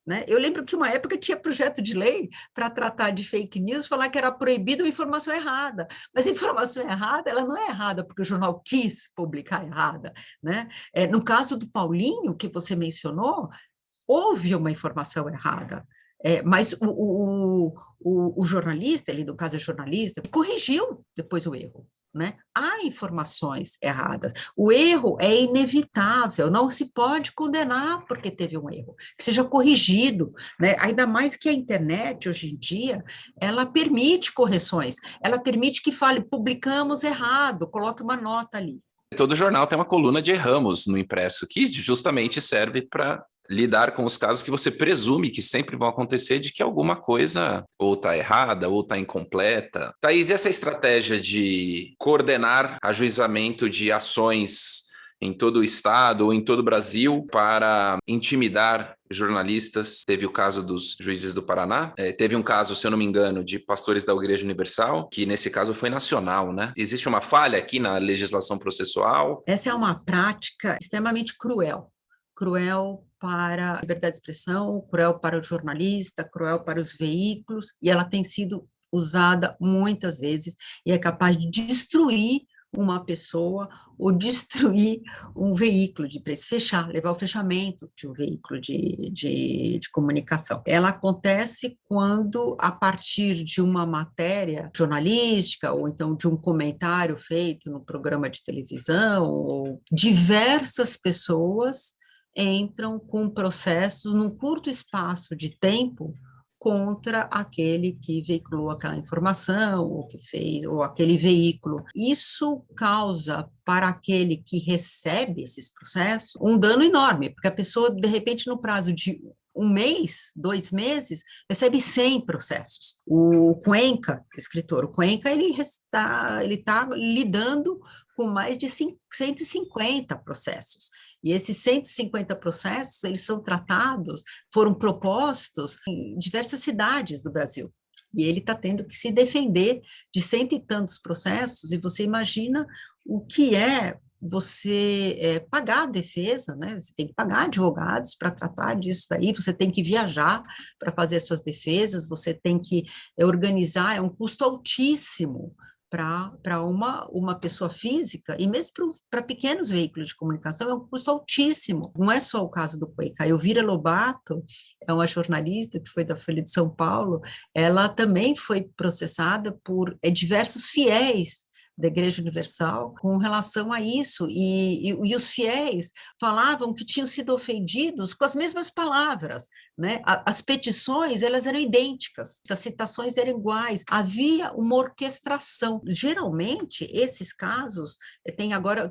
Speaker 2: né? Eu lembro que uma época tinha projeto de lei para tratar de fake news, falar que era proibido informação errada, mas informação errada, ela não é errada porque o jornal quis publicar errada, né? No caso do Paulinho, que você mencionou, houve uma informação errada, mas o jornalista, ele no caso é jornalista, corrigiu depois o erro. né? Há informações erradas. O erro é inevitável, não se pode condenar porque teve um erro, que seja corrigido, né? Ainda mais que a internet, hoje em dia, ela permite correções, ela permite que fale, publicamos errado, coloque uma nota ali.
Speaker 1: Todo jornal tem uma coluna de erramos no impresso, que justamente serve para lidar com os casos que você presume que sempre vão acontecer, de que alguma coisa ou está errada ou está incompleta. Thaís, e essa estratégia de coordenar ajuizamento de ações em todo o estado ou em todo o Brasil para intimidar jornalistas? Teve o caso dos juízes do Paraná, teve um caso, se eu não me engano, de pastores da Igreja Universal, que nesse caso foi nacional, né? Existe uma falha aqui na legislação processual?
Speaker 2: Essa é uma prática extremamente cruel. Cruel para a liberdade de expressão, cruel para o jornalista, cruel para os veículos, e ela tem sido usada muitas vezes e é capaz de destruir uma pessoa ou destruir um veículo de preço, fechar, levar ao fechamento de um veículo de comunicação. Ela acontece quando, a partir de uma matéria jornalística, ou então de um comentário feito no programa de televisão, ou diversas pessoas entram com processos num curto espaço de tempo contra aquele que veiculou aquela informação, ou que fez, ou aquele veículo. Isso causa para aquele que recebe esses processos um dano enorme, porque a pessoa, de repente, no prazo de um mês, 2 meses, recebe 100 processos. O Cuenca, o escritor, o Cuenca, ele está lidando com mais de 150 processos. E esses 150 processos, eles são tratados, foram propostos em diversas cidades do Brasil. E ele está tendo que se defender de 100 e tantos processos, e você imagina o que é você pagar a defesa, né? Você tem que pagar advogados para tratar disso daí, você tem que viajar para fazer as suas defesas, você tem que organizar, é um custo altíssimo para uma pessoa física, e mesmo para pequenos veículos de comunicação, é um custo altíssimo. Não é só o caso do Cuenca. A Elvira Lobato é uma jornalista que foi da Folha de São Paulo, ela também foi processada por diversos fiéis da Igreja Universal com relação a isso, e os fiéis falavam que tinham sido ofendidos com as mesmas palavras, né? As petições, elas eram idênticas, as citações eram iguais, havia uma orquestração. Geralmente, esses casos,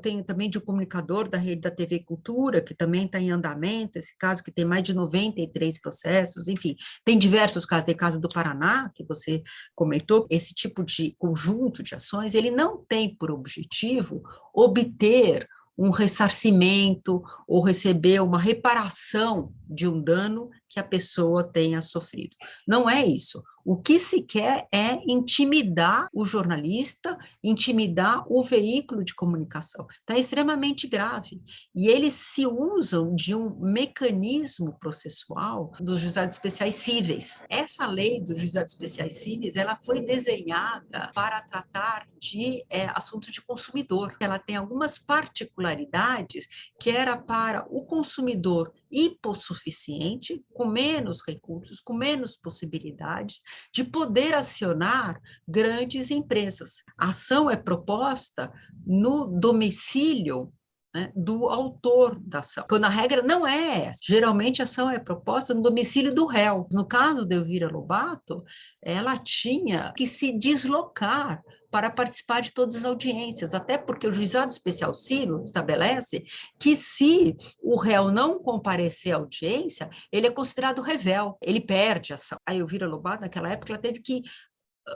Speaker 2: tem também de um comunicador da rede da TV Cultura, que também está em andamento, esse caso que tem mais de 93 processos, enfim, tem diversos casos, tem caso do Paraná, que você comentou, esse tipo de conjunto de ações, ele não tem por objetivo obter um ressarcimento ou receber uma reparação de um dano que a pessoa tenha sofrido. Não é isso. O que se quer é intimidar o jornalista, intimidar o veículo de comunicação. Então, é extremamente grave. E eles se usam de um mecanismo processual dos juizados especiais cíveis. Essa lei dos juizados especiais cíveis, ela foi desenhada para tratar de assuntos de consumidor. Ela tem algumas particularidades que era para o consumidor hipossuficiente, com menos recursos, com menos possibilidades, de poder acionar grandes empresas. A ação é proposta no domicílio, né, do autor da ação, quando a regra não é essa. Geralmente a ação é proposta no domicílio do réu. No caso de Elvira Lobato, ela tinha que se deslocar para participar de todas as audiências, até porque o juizado especial civil estabelece que se o réu não comparecer à audiência, ele é considerado revel, ele perde a ação. A Elvira Lobato, naquela época, ela teve que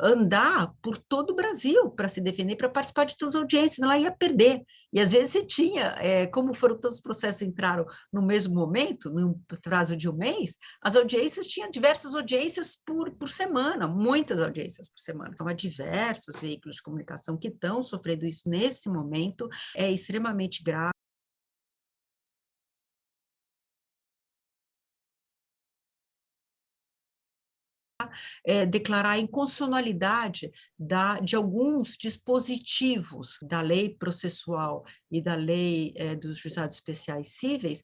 Speaker 2: andar por todo o Brasil para se defender, para participar de todas as audiências, ela ia perder. E às vezes você tinha, como foram todos os processos entraram no mesmo momento, num prazo de um mês, as audiências tinham diversas audiências por semana, muitas audiências por semana. Então, há diversos veículos de comunicação que estão sofrendo isso nesse momento, é extremamente grave. Declarar a inconstitucionalidade de alguns dispositivos da lei processual e da lei dos juizados especiais cíveis,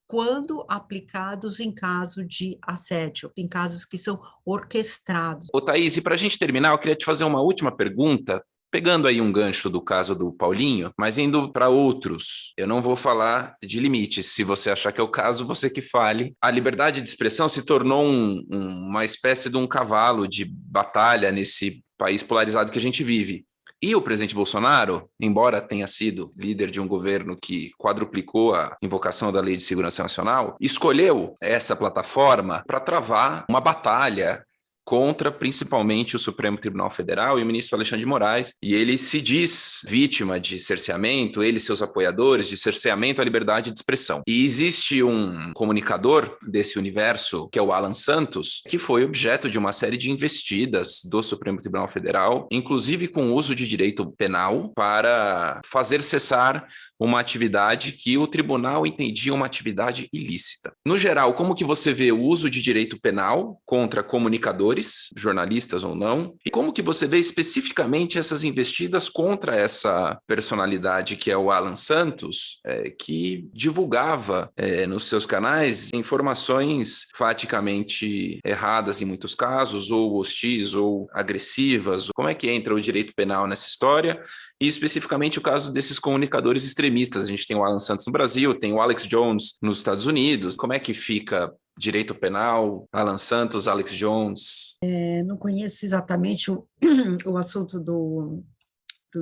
Speaker 2: quando aplicados em caso de assédio, em casos que são orquestrados.
Speaker 1: Ô, Thaís, e para a gente terminar, eu queria te fazer uma última pergunta, Pegando aí um gancho do caso do Paulinho, mas indo para outros, eu não vou falar de limites. Se você achar que é o caso, você que fale. A liberdade de expressão se tornou uma espécie de um cavalo de batalha nesse país polarizado que a gente vive. E o presidente Bolsonaro, embora tenha sido líder de um governo que quadruplicou a invocação da Lei de Segurança Nacional, escolheu essa plataforma para travar uma batalha contra principalmente o Supremo Tribunal Federal e o ministro Alexandre de Moraes, e ele se diz vítima de cerceamento, ele e seus apoiadores, de cerceamento à liberdade de expressão. E existe um comunicador desse universo, que é o Alan Santos, que foi objeto de uma série de investidas do Supremo Tribunal Federal, inclusive com uso de direito penal, para fazer cessar uma atividade que o tribunal entendia uma atividade ilícita. No geral, como que você vê o uso de direito penal contra comunicadores, jornalistas ou não, e como que você vê especificamente essas investidas contra essa personalidade que é o Alan Santos, que divulgava nos seus canais informações faticamente erradas em muitos casos, ou hostis, ou agressivas? Como é que entra o direito penal nessa história? E especificamente o caso desses comunicadores extremistas. A gente tem o Alan Santos no Brasil, tem o Alex Jones nos Estados Unidos. Como é que fica direito penal, Alan Santos, Alex Jones?
Speaker 2: Não conheço exatamente o assunto do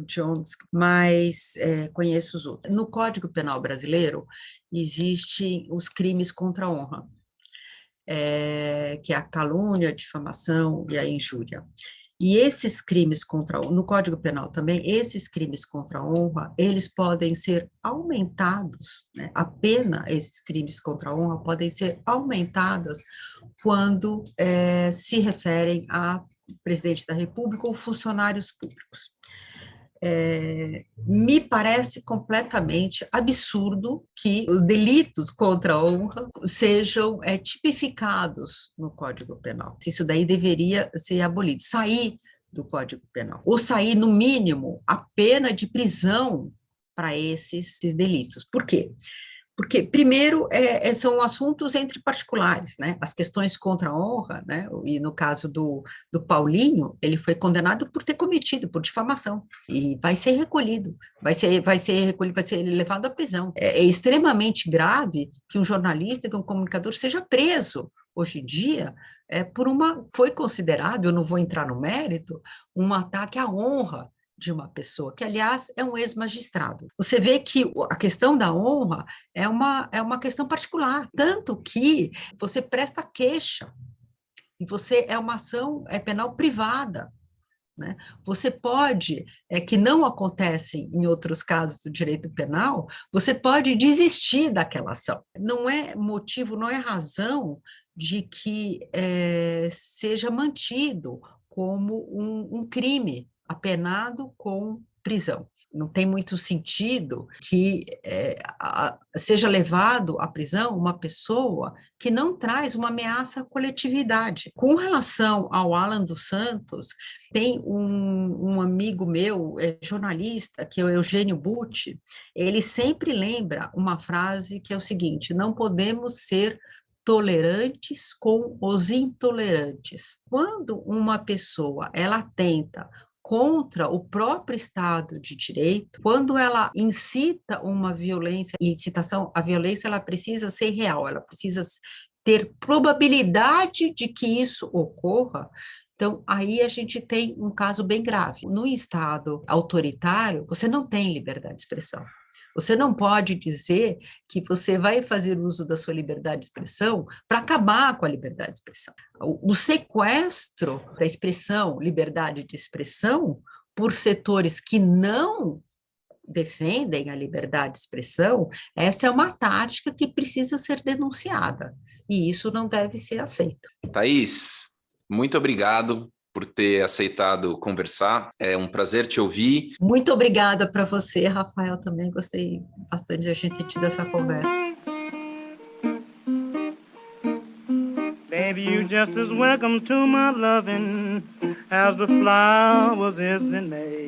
Speaker 2: Jones, mas conheço os outros. No Código Penal brasileiro, existem os crimes contra a honra, que é a calúnia, a difamação e a injúria. E esses crimes no Código Penal também, esses crimes contra a honra, eles podem ser aumentados, né? A pena, esses crimes contra a honra, podem ser aumentadas quando se referem a presidente da República ou funcionários públicos. Me parece completamente absurdo que os delitos contra a honra sejam tipificados no Código Penal. Isso daí deveria ser abolido, sair do Código Penal, ou sair, no mínimo, a pena de prisão para esses delitos. Por quê? Porque, primeiro, são assuntos entre particulares, né? As questões contra a honra, né? E no caso do Paulinho, ele foi condenado por ter cometido, por difamação, e vai ser recolhido, vai ser levado à prisão. É extremamente grave que um jornalista, que um comunicador seja preso, hoje em dia, foi considerado, eu não vou entrar no mérito, um ataque à honra de uma pessoa, que, aliás, é um ex-magistrado. Você vê que a questão da honra é uma questão particular, tanto que você presta queixa, e é uma ação penal privada, né? Você pode, que não acontece em outros casos do direito penal, você pode desistir daquela ação. Não é motivo, não é razão de que seja mantido como um crime apenado com prisão. Não tem muito sentido que seja levado à prisão uma pessoa que não traz uma ameaça à coletividade. Com relação ao Alan dos Santos, tem um amigo meu, jornalista, que é o Eugênio Butti, ele sempre lembra uma frase que é o seguinte: não podemos ser tolerantes com os intolerantes. Quando uma pessoa ela tenta contra o próprio Estado de Direito, quando ela incita uma violência, e incitação à violência, ela precisa ser real, ela precisa ter probabilidade de que isso ocorra. Então, aí a gente tem um caso bem grave. No Estado autoritário, você não tem liberdade de expressão. Você não pode dizer que você vai fazer uso da sua liberdade de expressão para acabar com a liberdade de expressão. O sequestro da expressão, liberdade de expressão, por setores que não defendem a liberdade de expressão, essa é uma tática que precisa ser denunciada, e isso não deve ser aceito.
Speaker 1: Thaís, muito obrigado por ter aceitado conversar. É um prazer te ouvir.
Speaker 2: Muito obrigada para você, Rafael, também gostei bastante de a gente ter tido essa conversa.
Speaker 4: Baby, you just as welcome to my loving as the flowers is in May.